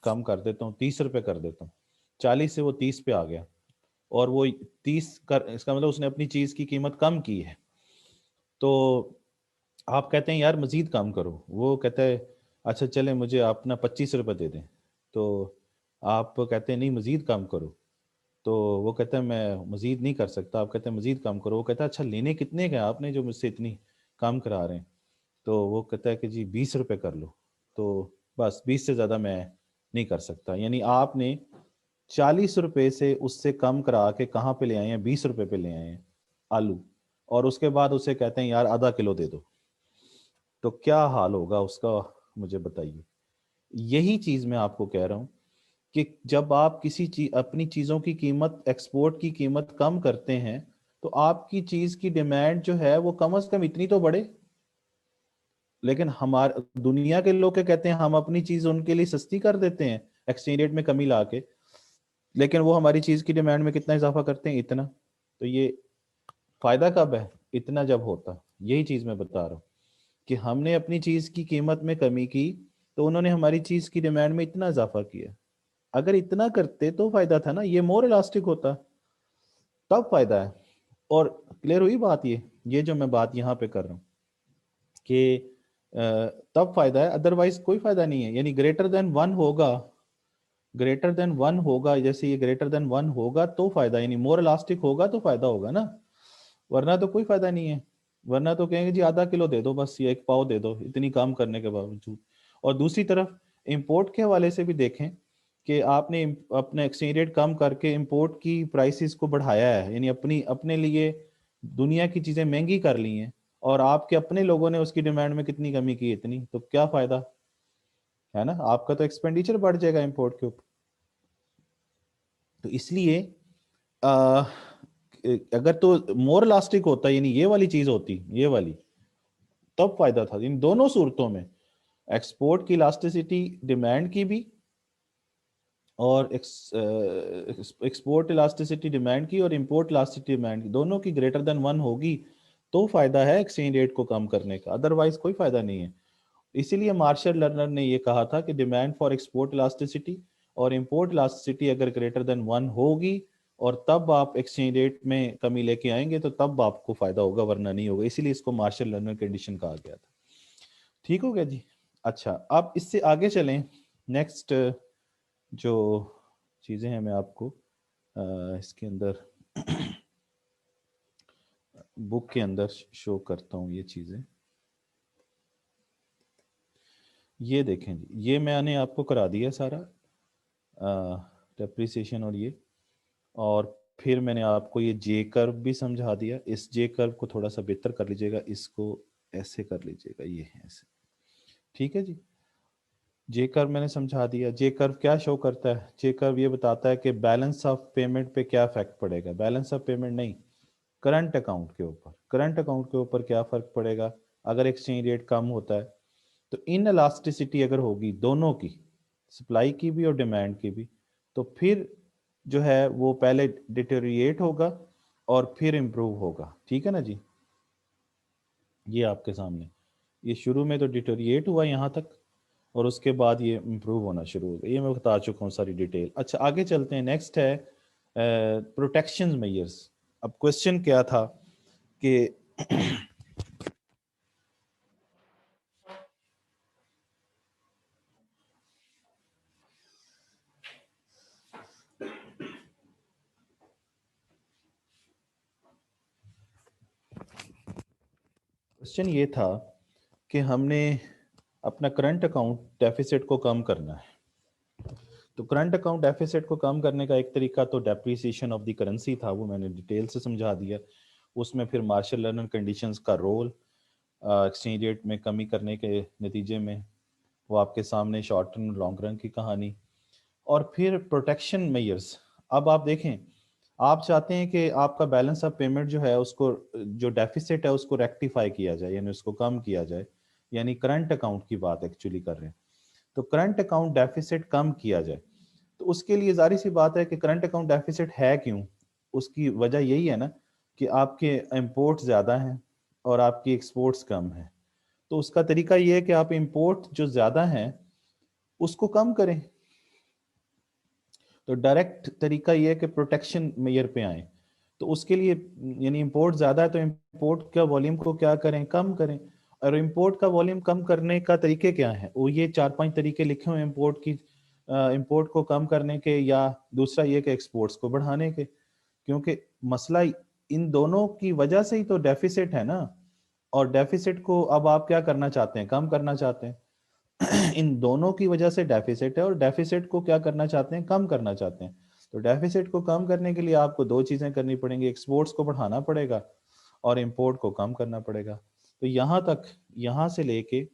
कम कर देता हूँ, 30 रुपए कर देता हूँ। 40 से वो 30 पे आ गया, और वो 30 कर, इसका मतलब उसने अपनी चीज की कीमत कम की है। तो आप कहते हैं यार मजीद कम करो। वो कहता है अच्छा चले मुझे आप ना 25 रुपए दे दें। तो आप कहते हैं नहीं मजीद कम करो। तो वो कहता है मैं मजीद नहीं कर सकता। आप कहते हैं मजीद कम करो। वो कहता है अच्छा लेने कितने के आपने जो मुझसे इतनी कम करा रहे हैं। तो वो कहता है कि जी 20 रुपए कर लो। तो बस 20 से ज़्यादा मैं नहीं कर सकता। यानी आपने 40 रुपए से उससे कम करा के कहाँ पे ले आए हैं, 20 रुपए पे ले आए हैं आलू। और उसके बाद उसे कहते हैं यार आधा किलो दे दो। तो क्या हाल होगा उसका, मुझे बताइए। यही चीज मैं आपको कह रहा हूं कि जब आप किसी चीज अपनी चीजों की कीमत, एक्सपोर्ट की कीमत कम करते हैं, तो आपकी चीज की डिमांड जो है वो कम से कम इतनी तो बढ़े। लेकिन हमारे दुनिया के लोग क्या कहते हैं, हम अपनी चीज उनके लिए सस्ती कर देते हैं एक्सचेंज रेट में कमी ला के, लेकिन वो हमारी चीज की डिमांड में कितना इजाफा करते हैं, इतना। तो ये फायदा कब है, इतना जब होता। यही चीज मैं बता रहा हूँ कि हमने अपनी चीज की कीमत में कमी की, तो उन्होंने हमारी चीज की डिमांड में इतना इजाफा किया। अगर इतना करते तो फायदा था ना, ये मोर इलास्टिक होता, तब फायदा है। और क्लियर हुई बात, ये जो मैं बात यहाँ पे कर रहा हूँ कि तब फायदा है, अदरवाइज कोई फायदा नहीं है। यानी ग्रेटर देन वन होगा, ग्रेटर देन वन होगा, जैसे ये ग्रेटर देन वन होगा तो फायदा, यानी मोर इलास्टिक होगा तो फायदा होगा ना, वरना तो कोई फायदा नहीं है। वरना तो कहेंगे जी आधा किलो दे दो बस, ये एक पाव दे दो, इतनी काम करने के बावजूद। और दूसरी तरफ इंपोर्ट के हवाले से भी देखें कि आपने अपने एक्सचेंज रेट कम करके इंपोर्ट की प्राइसेस को बढ़ाया है, यानी अपनी अपने लिए दुनिया की चीजें महंगी कर ली हैं, और आपके अपने लोगों ने उसकी डिमांड में कितनी कमी की, इतनी। तो क्या फायदा है ना, आपका तो एक्सपेंडिचर बढ़ जाएगा इंपोर्ट के ऊपर। तो इसलिए आ, अगर तो मोर इलास्टिक होता, यानी ये वाली चीज होती, ये वाली, तब फायदा था। इन दोनों सूरतों में, एक्सपोर्ट की इलास्टिसिटी डिमांड की भी, और एक्सपोर्ट इलास्टिसिटी डिमांड की और इंपोर्ट इलास्टिसिटी डिमांड की, दोनों की ग्रेटर देन वन होगी तो फायदा है एक्सचेंज रेट को कम करने का, अदरवाइज कोई फायदा नहीं है। इसीलिए मार्शल लर्नर ने ये कहा था कि डिमांड फॉर एक्सपोर्ट इलास्टिसिटी और इंपोर्ट इलास्टिसिटी अगर ग्रेटर देन वन होगी, और तब आप एक्सचेंज रेट में कमी लेके आएंगे, तो तब आपको फायदा होगा, वरना नहीं होगा। इसीलिए इसको मार्शल लर्नर कंडीशन कहा गया था। ठीक हो गया जी। अच्छा, अब इससे आगे चलें। नेक्स्ट जो चीज़ें हैं मैं आपको इसके अंदर बुक के अंदर शो करता हूँ ये चीज़ें। ये देखें जी, ये मैंने आपको करा दिया सारा डेप्रिसिएशन और ये, और फिर मैंने आपको ये जे कर्व भी समझा दिया। इस जे कर्व को थोड़ा सा बेहतर कर लीजिएगा, इसको ऐसे कर लीजिएगा, ये है ऐसे। ठीक है जी। जे कर्व मैंने समझा दिया। जे कर्व क्या शो करता है, जे कर्व ये बताता है कि बैलेंस ऑफ पेमेंट पे क्या इफेक्ट पड़ेगा, बैलेंस ऑफ पेमेंट नहीं, करंट अकाउंट के ऊपर, करंट अकाउंट के ऊपर क्या फर्क पड़ेगा अगर एक्सचेंज रेट कम होता है। तो इन इलास्टिसिटी अगर होगी दोनों की, सप्लाई की भी और डिमांड की भी, तो फिर जो है वो पहले डिटेरिएट होगा और फिर इम्प्रूव होगा। ठीक है ना जी। ये आपके सामने, ये शुरू में तो डिटेरिएट हुआ यहाँ तक, और उसके बाद ये इम्प्रूव होना शुरू हो गया। ये मैं बता चुका हूँ सारी डिटेल। अच्छा आगे चलते हैं। नेक्स्ट है प्रोटेक्शन मेजर्स। अब क्वेश्चन क्या था कि क्वेश्चन ये था कि हमने अपना करंट अकाउंट डेफिसिट को कम करना है। तो करंट अकाउंट डेफिसिट को कम करने का एक तरीका तो डेप्रिसिएशन ऑफ द करेंसी था, वो मैंने डिटेल से समझा दिया। उसमें फिर मार्शल लर्नर कंडीशंस का रोल एक्सचेंज रेट में कमी करने के नतीजे में, वो आपके सामने शॉर्ट रन लॉन्ग रन की कहानी। और फिर प्रोटेक्शन मेजर्स। अब आप देखें, आप चाहते हैं कि आपका बैलेंस ऑफ पेमेंट जो है उसको, जो डेफिसिट है उसको रेक्टिफाई किया जाए, यानी उसको कम किया जाए, यानी करंट अकाउंट की बात एक्चुअली कर रहे हैं। तो करंट अकाउंट डेफिसिट कम किया जाए, तो उसके लिए जारी सी बात है कि करंट अकाउंट डेफिसिट है क्यों, उसकी वजह यही है ना कि आपके इंपोर्ट ज़्यादा हैं और आपकी एक्सपोर्ट्स कम हैं। तो उसका तरीका ये है कि आप इंपोर्ट जो ज़्यादा हैं उसको कम करें। तो डायरेक्ट तरीका ये है कि प्रोटेक्शन मेयर पे आए। तो उसके लिए, यानी इंपोर्ट ज़्यादा है तो इंपोर्ट का वॉल्यूम को क्या करें, कम करें। और इंपोर्ट का वॉल्यूम कम करने का तरीके क्या है, वो ये 4-5 तरीके लिखे हुए हैं इंपोर्ट की, इंपोर्ट को कम करने के, या दूसरा ये कि एक्सपोर्ट्स को बढ़ाने के। क्योंकि मसला इन दोनों की वजह से ही तो डेफिसिट है ना। और डेफिसिट को अब आप क्या करना चाहते हैं, कम करना चाहते हैं। इन दोनों की वजह से डेफिसिट है, और डेफिसिट को क्या करना चाहते हैं, कम करना चाहते हैं। तो डेफिसिट को कम करने के लिए आपको दो चीजें करनी पड़ेंगी, एक्सपोर्ट्स को बढ़ाना पड़ेगा और इंपोर्ट को कम करना पड़ेगा। तो यहां तक, यहां से लेके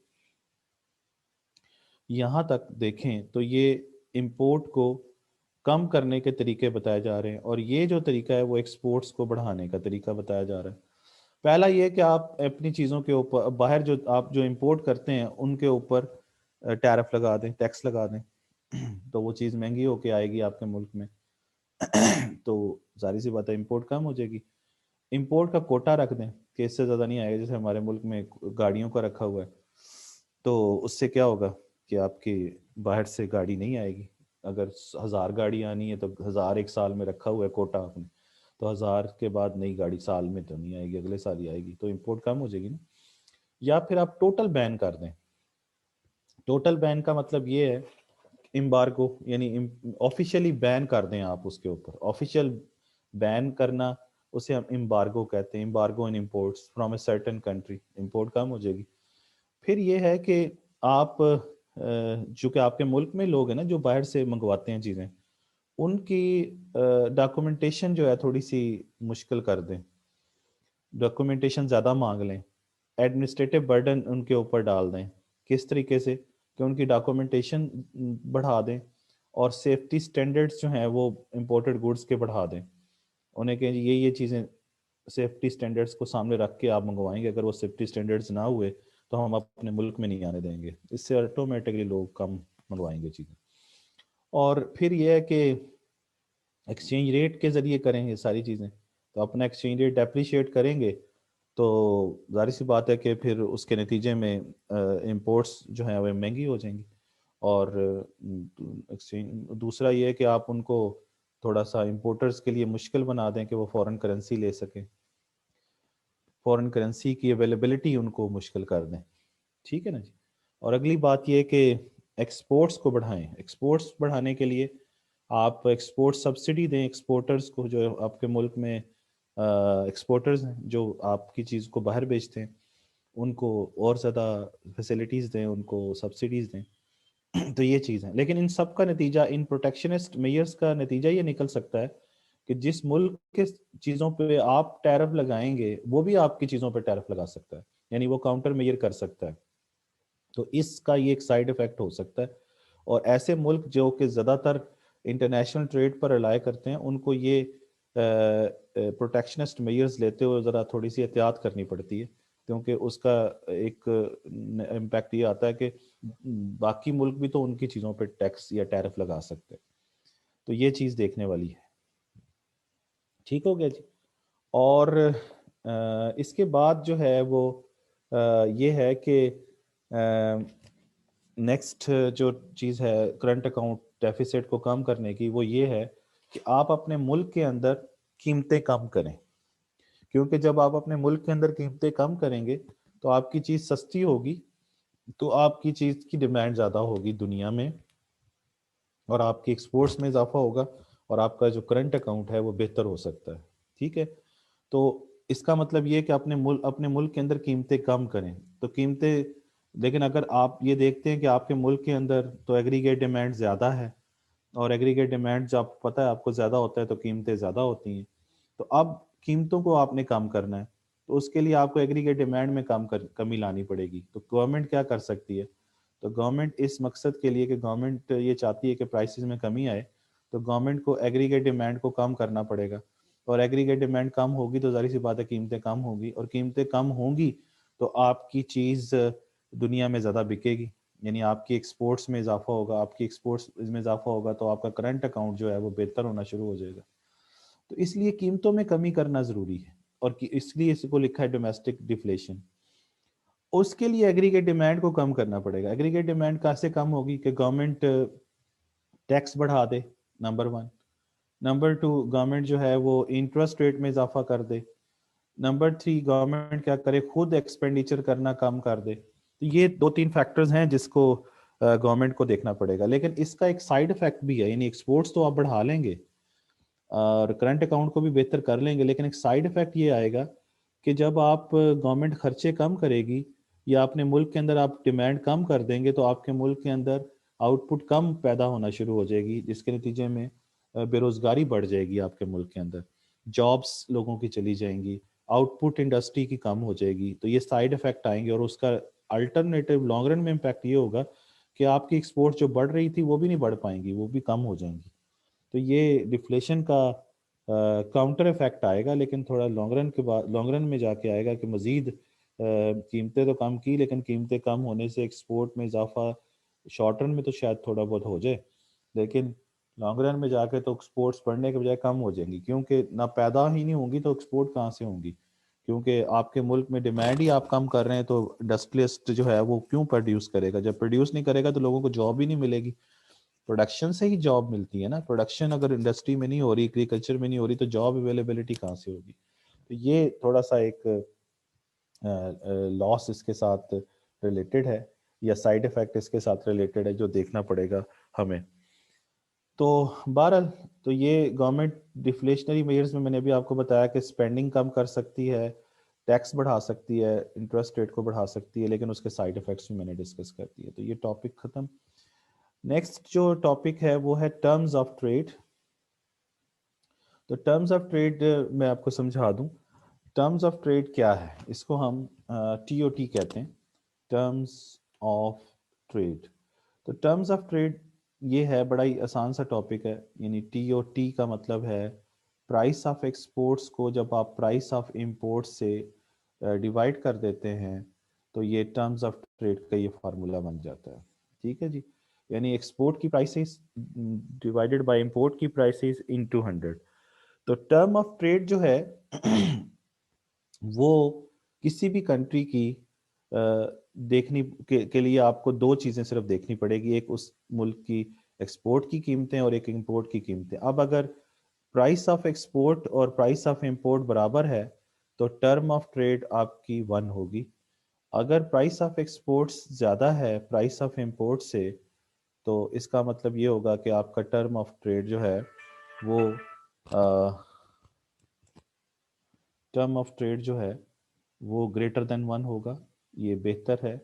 यहां तक देखें तो ये इंपोर्ट को कम करने के तरीके बताए जा रहे हैं, और ये जो तरीका है वो एक्सपोर्ट्स को बढ़ाने का तरीका बताया जा रहा है। पहला ये कि आप अपनी चीज़ों के ऊपर, बाहर जो आप जो इंपोर्ट करते हैं उनके ऊपर टैरिफ लगा दें, टैक्स लगा दें। तो वो चीज़ महंगी होके आएगी आपके मुल्क में। तो जारी सी बात है इंपोर्ट कम हो जाएगी। इंपोर्ट का कोटा रख दें कि इससे ज़्यादा नहीं आएगा, जैसे हमारे मुल्क में गाड़ियों का रखा हुआ है। तो उससे क्या होगा कि आपकी बाहर से गाड़ी नहीं आएगी। अगर 1000 गाड़ी आनी है तो 1000 एक साल में रखा हुआ है कोटा आपने, तो 1000 के बाद नई गाड़ी साल में तो नहीं आएगी, अगले साल ही आएगी। तो इंपोर्ट कम हो जाएगी ना। या फिर आप टोटल बैन कर दें। टोटल बैन का मतलब ये है, एम्बार्गो, यानी ऑफिशियली बैन कर दें आप उसके ऊपर। ऑफिशियल बैन करना उसे हम एम्बार्गो कहते हैं, embargo in imports from a certain country. Import कम हो जाएगी। फिर ये है कि आप जो कि आपके मुल्क में लोग हैं ना जो बाहर से मंगवाते हैं चीज़ें, उनकी डॉक्यूमेंटेशन जो है थोड़ी सी मुश्किल कर दें, डॉक्यूमेंटेशन ज़्यादा मांग लें, एडमिनिस्ट्रेटिव बर्डन उनके ऊपर डाल दें। किस तरीके से, कि उनकी डॉक्यूमेंटेशन बढ़ा दें, और सेफ्टी स्टैंडर्ड्स जो हैं वो इंपोर्टेड गुड्स के बढ़ा दें। उन्हें कहें ये चीज़ें सेफ्टी स्टैंडर्ड्स को सामने रख के आप मंगवाएंगे, अगर वो सेफ्टी स्टैंडर्ड्स ना हुए तो हम अपने मुल्क में नहीं आने देंगे। इससे ऑटोमेटिकली लोग कम मंगवाएंगे चीज़ें। और फिर यह है कि एक्सचेंज रेट के ज़रिए करें ये सारी चीज़ें। तो अपना एक्सचेंज रेट डेप्रिशिएट करेंगे तो जाहिर सी बात है कि फिर उसके नतीजे में इंपोर्ट्स जो हैं वो महंगी हो जाएंगी। और एक्सचेंज, दूसरा ये है कि आप उनको थोड़ा सा इंपोर्टर्स के लिए मुश्किल बना दें कि वो फॉरेन करेंसी ले सकें, फॉरेन करेंसी की अवेलेबिलिटी उनको मुश्किल कर दें। ठीक है ना जी। और अगली बात ये कि एक्सपोर्ट्स को बढ़ाएं। एक्सपोर्ट्स बढ़ाने के लिए आप एक्सपोर्ट सब्सिडी दें एक्सपोर्टर्स को, जो आपके मुल्क में एक्सपोर्टर्स हैं जो आपकी चीज़ को बाहर बेचते हैं, उनको और ज़्यादा फैसिलिटीज़ दें, उनको सब्सिडीज़ दें। तो ये चीज़ है। लेकिन इन सब का नतीजा, इन प्रोटेक्शनिस्ट मेयर्स का नतीजा ये निकल सकता है कि जिस मुल्क के चीज़ों पे आप टैरिफ लगाएंगे वो भी आपकी चीज़ों पे टैरिफ लगा सकता है, यानी वो काउंटर मेयर कर सकता है। तो इसका ये एक साइड इफेक्ट हो सकता है। और ऐसे मुल्क जो कि ज़्यादातर इंटरनेशनल ट्रेड पर रिलाय करते हैं, उनको ये प्रोटेक्शनिस्ट मेयर्स लेते हुए ज़रा थोड़ी सी एहतियात करनी पड़ती है, क्योंकि उसका एक इम्पैक्ट ये आता है कि बाकी मुल्क भी तो उनकी चीज़ों पर टैक्स या टैरिफ लगा सकते हैं। तो ये चीज़ देखने वाली है। ठीक हो गया जी। और इसके बाद जो है वो ये है कि नेक्स्ट जो चीज़ है करंट अकाउंट डेफिसिट को कम करने की, वो ये है कि आप अपने मुल्क के अंदर कीमतें कम करें। क्योंकि जब आप अपने मुल्क के अंदर कीमतें कम करेंगे तो आपकी चीज़ सस्ती होगी, तो आपकी चीज़ की डिमांड ज़्यादा होगी दुनिया में, और आपकी एक्सपोर्ट्स में इजाफा होगा, और आपका जो करंट अकाउंट है वो बेहतर हो सकता है। ठीक है। तो इसका मतलब ये है कि अपने मुल्क के अंदर कीमतें कम करें। तो कीमतें, लेकिन अगर आप ये देखते हैं कि आपके मुल्क के अंदर तो एग्रीगेट डिमांड ज़्यादा है, और एग्रीगेट डिमांड जब पता है आपको ज़्यादा होता है तो कीमतें ज़्यादा होती हैं। तो अब कीमतों को आपने कम करना है, तो उसके लिए आपको एग्रीगेट डिमांड में कमी लानी पड़ेगी। तो गवर्नमेंट क्या कर सकती है, तो गवर्नमेंट इस मकसद के लिए कि गवर्नमेंट ये चाहती है कि प्राइसेस में कमी आए, तो गवर्नमेंट को एग्रीगेट डिमांड को कम करना पड़ेगा। और एग्रीगेट डिमांड कम होगी तो जाहिर सी बात है कीमतें कम होगी, और कीमतें कम होंगी तो आपकी चीज़ दुनिया में ज़्यादा बिकेगी, यानी आपकी एक्सपोर्ट्स में इजाफा होगा, आपकी एक्सपोर्ट्स में इजाफा होगा तो आपका करंट अकाउंट जो है वो बेहतर होना शुरू हो जाएगा। तो इसलिए कीमतों में कमी करना ज़रूरी है, और इसलिए इसको लिखा है डोमेस्टिक डिफ्लेशन। उसके लिए एग्रीगेट डिमांड को कम करना पड़ेगा। एग्रीगेट डिमांड कैसे कम होगी कि गवर्नमेंट टैक्स बढ़ा दे, number one. Number two, government जो है वो इंटरेस्ट रेट में इजाफा कर दे। नंबर थ्री, गवर्नमेंट क्या करे, खुद एक्सपेंडिचर करना कम कर दे। तो ये दो तीन फैक्टर्स हैं जिसको गवर्नमेंट को देखना पड़ेगा। लेकिन इसका एक साइड इफेक्ट भी है, यानी एक्सपोर्ट्स तो आप बढ़ा लेंगे और करंट अकाउंट को भी बेहतर कर लेंगे, लेकिन एक साइड इफेक्ट ये आएगा कि जब आप गवर्नमेंट खर्चे कम करेगी या अपने मुल्क के अंदर आप डिमांड कम कर देंगे तो आपके मुल्क के अंदर आउटपुट कम पैदा होना शुरू हो जाएगी, जिसके नतीजे में बेरोजगारी बढ़ जाएगी आपके मुल्क के अंदर, जॉब्स लोगों की चली जाएंगी, आउटपुट इंडस्ट्री की कम हो जाएगी। तो ये साइड इफेक्ट आएंगे, और उसका अल्टरनेटिव लॉन्ग रन में इम्पैक्ट ये होगा कि आपकी एक्सपोर्ट जो बढ़ रही थी वो भी नहीं बढ़ पाएंगी, वो भी कम हो जाएंगी। तो ये डिफ्लेशन का काउंटर इफेक्ट आएगा, लेकिन थोड़ा लॉन्ग रन के बाद, लॉन्ग रन में जाके आएगा कि मजीद कीमतें तो कम की, लेकिन कीमतें कम होने से एक्सपोर्ट में इजाफा शॉर्ट रन में तो शायद थोड़ा बहुत हो जाए, लेकिन लॉन्ग रन में जाके तो एक्सपोर्ट्स बढ़ने के बजाय कम हो जाएंगी, क्योंकि ना पैदा ही नहीं होंगी तो एक्सपोर्ट कहाँ से होंगी, क्योंकि आपके मुल्क में डिमांड ही आप कम कर रहे हैं, तो इंडस्ट्रियलिस्ट जो है वो क्यों प्रोड्यूस करेगा? जब प्रोड्यूस नहीं करेगा तो लोगों को जॉब ही नहीं मिलेगी। प्रोडक्शन से ही जॉब मिलती है ना, प्रोडक्शन अगर इंडस्ट्री में नहीं हो रही, एग्रीकल्चर में नहीं हो रही, तो जॉब अवेलेबिलिटी कहाँ से होगी? तो ये थोड़ा सा एक लॉस इसके साथ रिलेटेड है, या साइड इफेक्ट इसके साथ रिलेटेड है जो देखना पड़ेगा हमें। तो बहरहाल, तो ये गवर्नमेंट डिफ्लेशनरी मेजर्स में मैंने अभी आपको बताया कि स्पेंडिंग कम कर सकती है, टैक्स बढ़ा सकती है, इंटरेस्ट रेट को बढ़ा सकती है, लेकिन उसके साइड इफेक्ट्स भी मैंने डिस्कस कर दिए। तो ये टॉपिक खत्म। नेक्स्ट जो टॉपिक है वो है टर्म्स ऑफ ट्रेड। तो टर्म्स ऑफ ट्रेड मैं आपको समझा दूं। टर्म्स ऑफ ट्रेड क्या है, इसको हम टीओटी कहते हैं, टर्म्स ऑफ ट्रेड। तो टर्म्स ऑफ ट्रेड ये है, बड़ा ही आसान सा टॉपिक है, यानी टीओटी का मतलब है प्राइस ऑफ एक्सपोर्ट्स को जब आप प्राइस ऑफ इंपोर्ट से डिवाइड कर देते हैं तो ये टर्म्स ऑफ ट्रेड का ये फार्मूला बन जाता है। ठीक है जी, यानी एक्सपोर्ट की प्राइसेस डिवाइडेड बाय इंपोर्ट की प्राइसेस इनटू 100। तो टर्म ऑफ ट्रेड जो है वो किसी भी कंट्री की देखने के लिए आपको दो चीज़ें सिर्फ देखनी पड़ेगी, एक उस मुल्क की एक्सपोर्ट की कीमतें और एक इंपोर्ट की कीमतें। अब अगर प्राइस ऑफ एक्सपोर्ट और प्राइस ऑफ इंपोर्ट बराबर है तो टर्म ऑफ ट्रेड आपकी 1 होगी। अगर प्राइस ऑफ एक्सपोर्ट्स ज़्यादा है प्राइस ऑफ इंपोर्ट से तो इसका मतलब ये होगा कि आपका टर्म ऑफ ट्रेड जो है वो टर्म ऑफ ट्रेड जो है वो ग्रेटर देन 1 होगा, ये बेहतर है।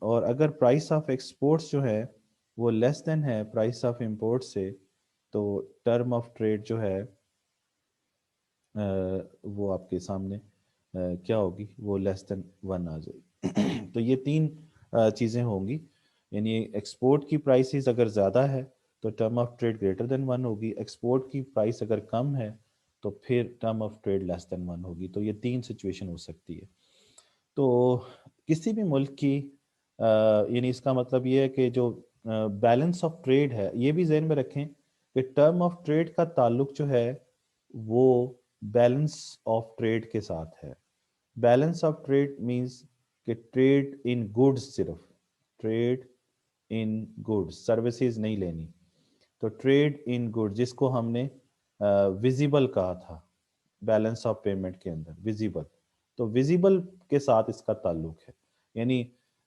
और अगर प्राइस ऑफ एक्सपोर्ट्स जो है वो लेस देन है प्राइस ऑफ इंपोर्ट से तो टर्म ऑफ ट्रेड जो है वो आपके सामने क्या होगी, वो लेस देन 1 आ जाएगी। तो ये तीन चीज़ें होंगी, यानी एक्सपोर्ट की प्राइसेस अगर ज़्यादा है तो term of trade greater than 1 होगी, एक्सपोर्ट की प्राइस अगर कम है तो फिर term of trade less than 1 होगी। तो ये तीन सिचुएशन हो सकती है। तो किसी भी मुल्क की यानी इसका मतलब ये है कि जो बैलेंस ऑफ ट्रेड है, ये भी जहन में रखें कि टर्म ऑफ ट्रेड का ताल्लुक जो है वो बैलेंस ऑफ ट्रेड के साथ है। बैलेंस ऑफ ट्रेड मींस कि ट्रेड इन गुड्स, सिर्फ ट्रेड इन गुड्स, सर्विसेज नहीं लेनी। तो ट्रेड इन गुड्स जिसको हमने विजिबल कहा था बैलेंस ऑफ पेमेंट के अंदर, विजिबल, तो विजिबल के साथ इसका ताल्लुक है। यानी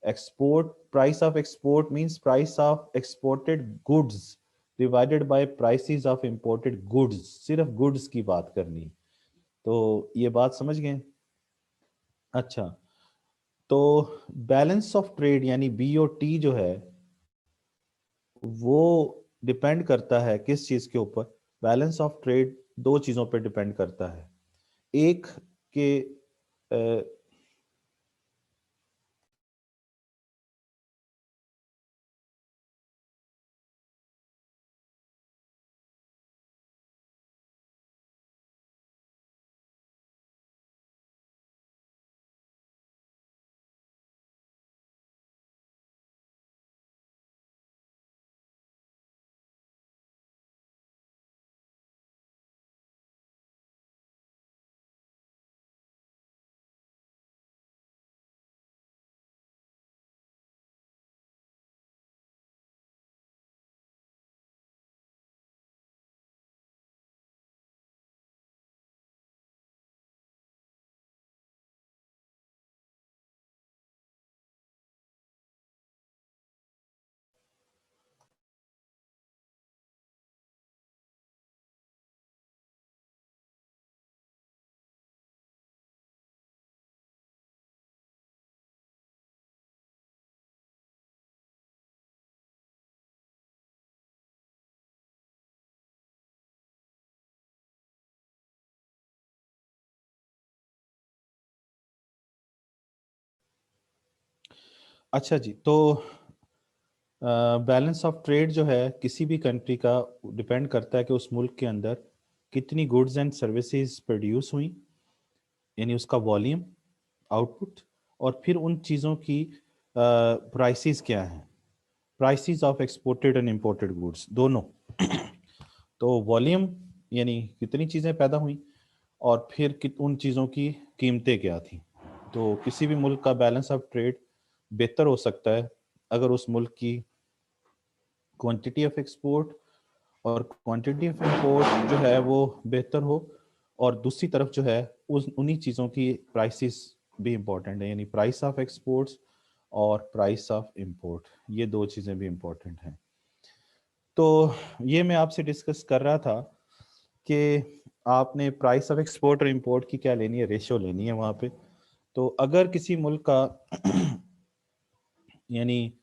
export, price of export means price of exported goods divided by prices of imported goods, सिर्फ गुड्स की बात करनी। तो ये बात समझ गए? अच्छा, तो बैलेंस ऑफ ट्रेड यानी बीओटी जो है वो डिपेंड करता है किस चीज के ऊपर? बैलेंस ऑफ ट्रेड दो चीजों पर डिपेंड करता है। एक के अच्छा जी, तो बैलेंस ऑफ ट्रेड जो है किसी भी कंट्री का डिपेंड करता है कि उस मुल्क के अंदर कितनी गुड्स एंड सर्विसेज प्रोड्यूस हुई, यानी उसका वॉल्यूम, आउटपुट, और फिर उन चीज़ों की प्राइसेस क्या हैं, prices of exported and imported goods दोनों। तो वॉल्यूम यानी कितनी चीज़ें पैदा हुई, और फिर उन चीज़ों की कीमतें क्या थी। तो किसी भी मुल्क का बैलेंस ऑफ ट्रेड बेहतर हो सकता है अगर उस मुल्क की क्वांटिटी ऑफ एक्सपोर्ट और क्वांटिटी ऑफ इंपोर्ट जो है वो बेहतर हो, और दूसरी तरफ जो है उस उन्हीं चीज़ों की प्राइसेस भी इम्पोर्टेंट है, यानी प्राइस ऑफ एक्सपोर्ट्स और प्राइस ऑफ इंपोर्ट, ये दो चीज़ें भी इम्पोर्टेंट हैं। तो ये मैं आपसे डिस्कस कर रहा था कि आपने प्राइस ऑफ एक्सपोर्ट और इंपोर्ट की क्या लेनी है, रेशियो लेनी है वहाँ पे। तो अगर किसी मुल्क का यानी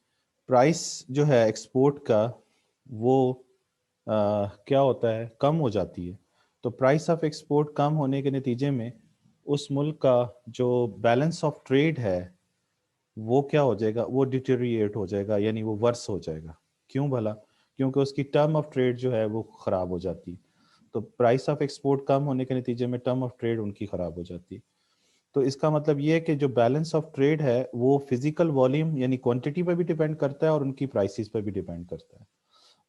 प्राइस जो है एक्सपोर्ट का वो क्या होता है, कम हो जाती है, तो प्राइस ऑफ एक्सपोर्ट कम होने के नतीजे में उस मुल्क का जो बैलेंस ऑफ ट्रेड है वो क्या हो जाएगा, वो डिटेरिएट हो जाएगा, यानी वो वर्स हो जाएगा। क्यों भला? क्योंकि उसकी टर्म ऑफ ट्रेड जो है वो खराब हो जाती है। तो प्राइस ऑफ एक्सपोर्ट कम होने के नतीजे में टर्म ऑफ ट्रेड उनकी खराब हो जाती है। तो इसका मतलब ये है कि जो बैलेंस ऑफ ट्रेड है वो फिजिकल वॉल्यूम यानी क्वांटिटी पर भी डिपेंड करता है और उनकी प्राइसेस पर भी डिपेंड करता है।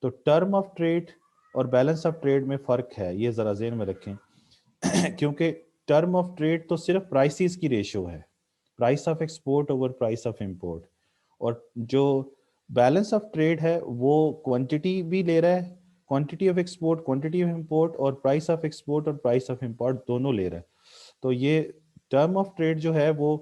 तो टर्म ऑफ ट्रेड और बैलेंस ऑफ ट्रेड में फर्क है, ये जरा जेहन में रखें। क्योंकि टर्म ऑफ ट्रेड तो सिर्फ प्राइसेस की रेशियो है, price of export over price of import, और जो बैलेंस ऑफ ट्रेड है वो क्वांटिटी भी ले रहा है, quantity of export, quantity of import, और प्राइस ऑफ एक्सपोर्ट और प्राइस ऑफ इंपोर्ट दोनों ले रहा है। तो ये टर्म ऑफ ट्रेड जो है वो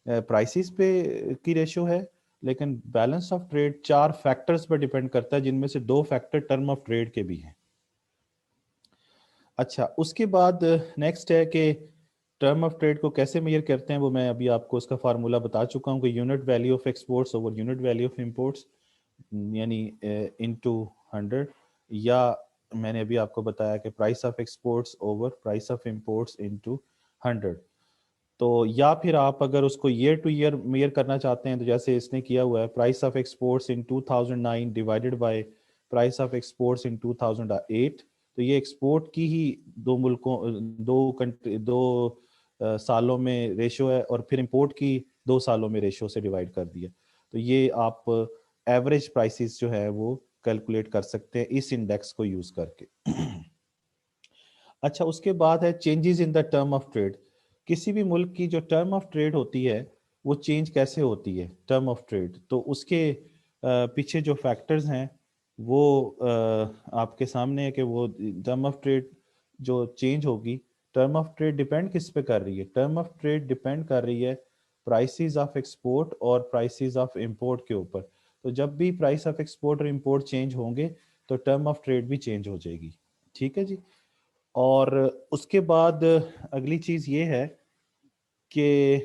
प्राइसेस पे की रेशियो है, लेकिन बैलेंस ऑफ ट्रेड चार फैक्टर्स पर डिपेंड करता है, जिनमें से दो फैक्टर टर्म ऑफ ट्रेड के भी हैं। अच्छा, उसके बाद नेक्स्ट है कि टर्म ऑफ ट्रेड को कैसे मेजर करते हैं, वो मैं अभी आपको उसका फार्मूला बता चुका हूँ कि unit value of exports over unit value of imports, यानी इनटू 100, या मैंने अभी आपको बताया कि price of exports over price of imports into 100। तो या फिर आप अगर उसको ईयर टू ईयर मेजर करना चाहते हैं तो जैसे इसने किया हुआ है, price of exports in 2009 divided by price of exports in 2008। तो ये एक्सपोर्ट की ही दो मुल्कों, दो कंट्री, दो सालों में रेशियो है, और फिर इंपोर्ट की 2 सालों में रेशियो से डिवाइड कर दिया। तो ये आप एवरेज प्राइसेस जो है वो कैलकुलेट कर सकते हैं इस इंडेक्स को यूज करके। अच्छा, उसके बाद है changes in the term of trade. किसी भी मुल्क की जो टर्म ऑफ ट्रेड होती है वो चेंज कैसे होती है, टर्म ऑफ ट्रेड, तो उसके पीछे जो फैक्टर्स हैं वो आपके सामने है कि वो टर्म ऑफ ट्रेड जो चेंज होगी, टर्म ऑफ ट्रेड डिपेंड किस पे कर रही है, टर्म ऑफ ट्रेड डिपेंड कर रही है प्राइसेस ऑफ एक्सपोर्ट और प्राइसेस ऑफ इंपोर्ट के ऊपर। तो जब भी प्राइस ऑफ एक्सपोर्ट और इंपोर्ट चेंज होंगे तो टर्म ऑफ ट्रेड भी चेंज हो जाएगी। ठीक है जी। और उसके बाद अगली चीज ये है कि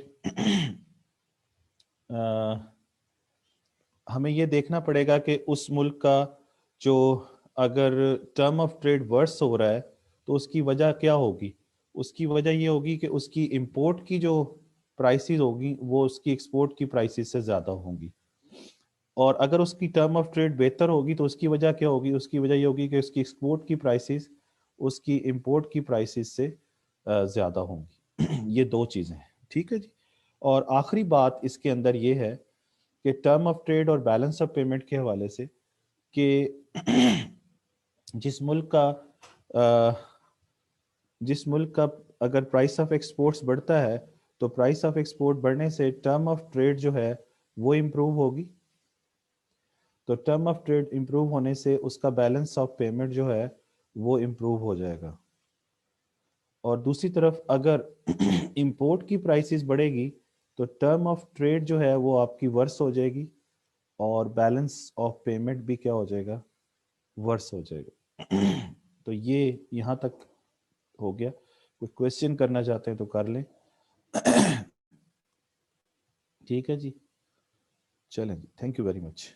हमें ये देखना पड़ेगा कि उस मुल्क का जो, अगर टर्म ऑफ ट्रेड वर्स हो रहा है तो उसकी वजह क्या होगी। उसकी वजह ये होगी कि उसकी इंपोर्ट की जो प्राइसेस होगी वो उसकी एक्सपोर्ट की प्राइसेस से ज़्यादा होंगी, और अगर उसकी टर्म ऑफ ट्रेड बेहतर होगी तो उसकी वजह क्या होगी, उसकी वजह ये होगी कि उसकी एक्सपोर्ट की प्राइसेस उसकी इंपोर्ट की प्राइसेस से ज़्यादा होंगी। ये दो चीज़ें हैं। ठीक है जी। और आखिरी बात इसके अंदर ये है कि टर्म ऑफ ट्रेड और बैलेंस ऑफ पेमेंट के हवाले से कि जिस मुल्क का अ, जिस मुल्क का अगर प्राइस ऑफ एक्सपोर्ट्स बढ़ता है तो प्राइस ऑफ एक्सपोर्ट बढ़ने से टर्म ऑफ ट्रेड जो है वो इम्प्रूव होगी। तो टर्म ऑफ ट्रेड इम्प्रूव होने से उसका बैलेंस ऑफ पेमेंट जो है वो इम्प्रूव हो जाएगा। और दूसरी तरफ अगर इंपोर्ट की प्राइसेस बढ़ेगी तो टर्म ऑफ ट्रेड जो है वो आपकी वर्स हो जाएगी, और बैलेंस ऑफ पेमेंट भी क्या हो जाएगा, वर्स हो जाएगा। तो ये यहाँ तक हो गया। कुछ क्वेश्चन करना चाहते हैं तो कर लें। ठीक है जी, चलें जी, थैंक यू वेरी मच।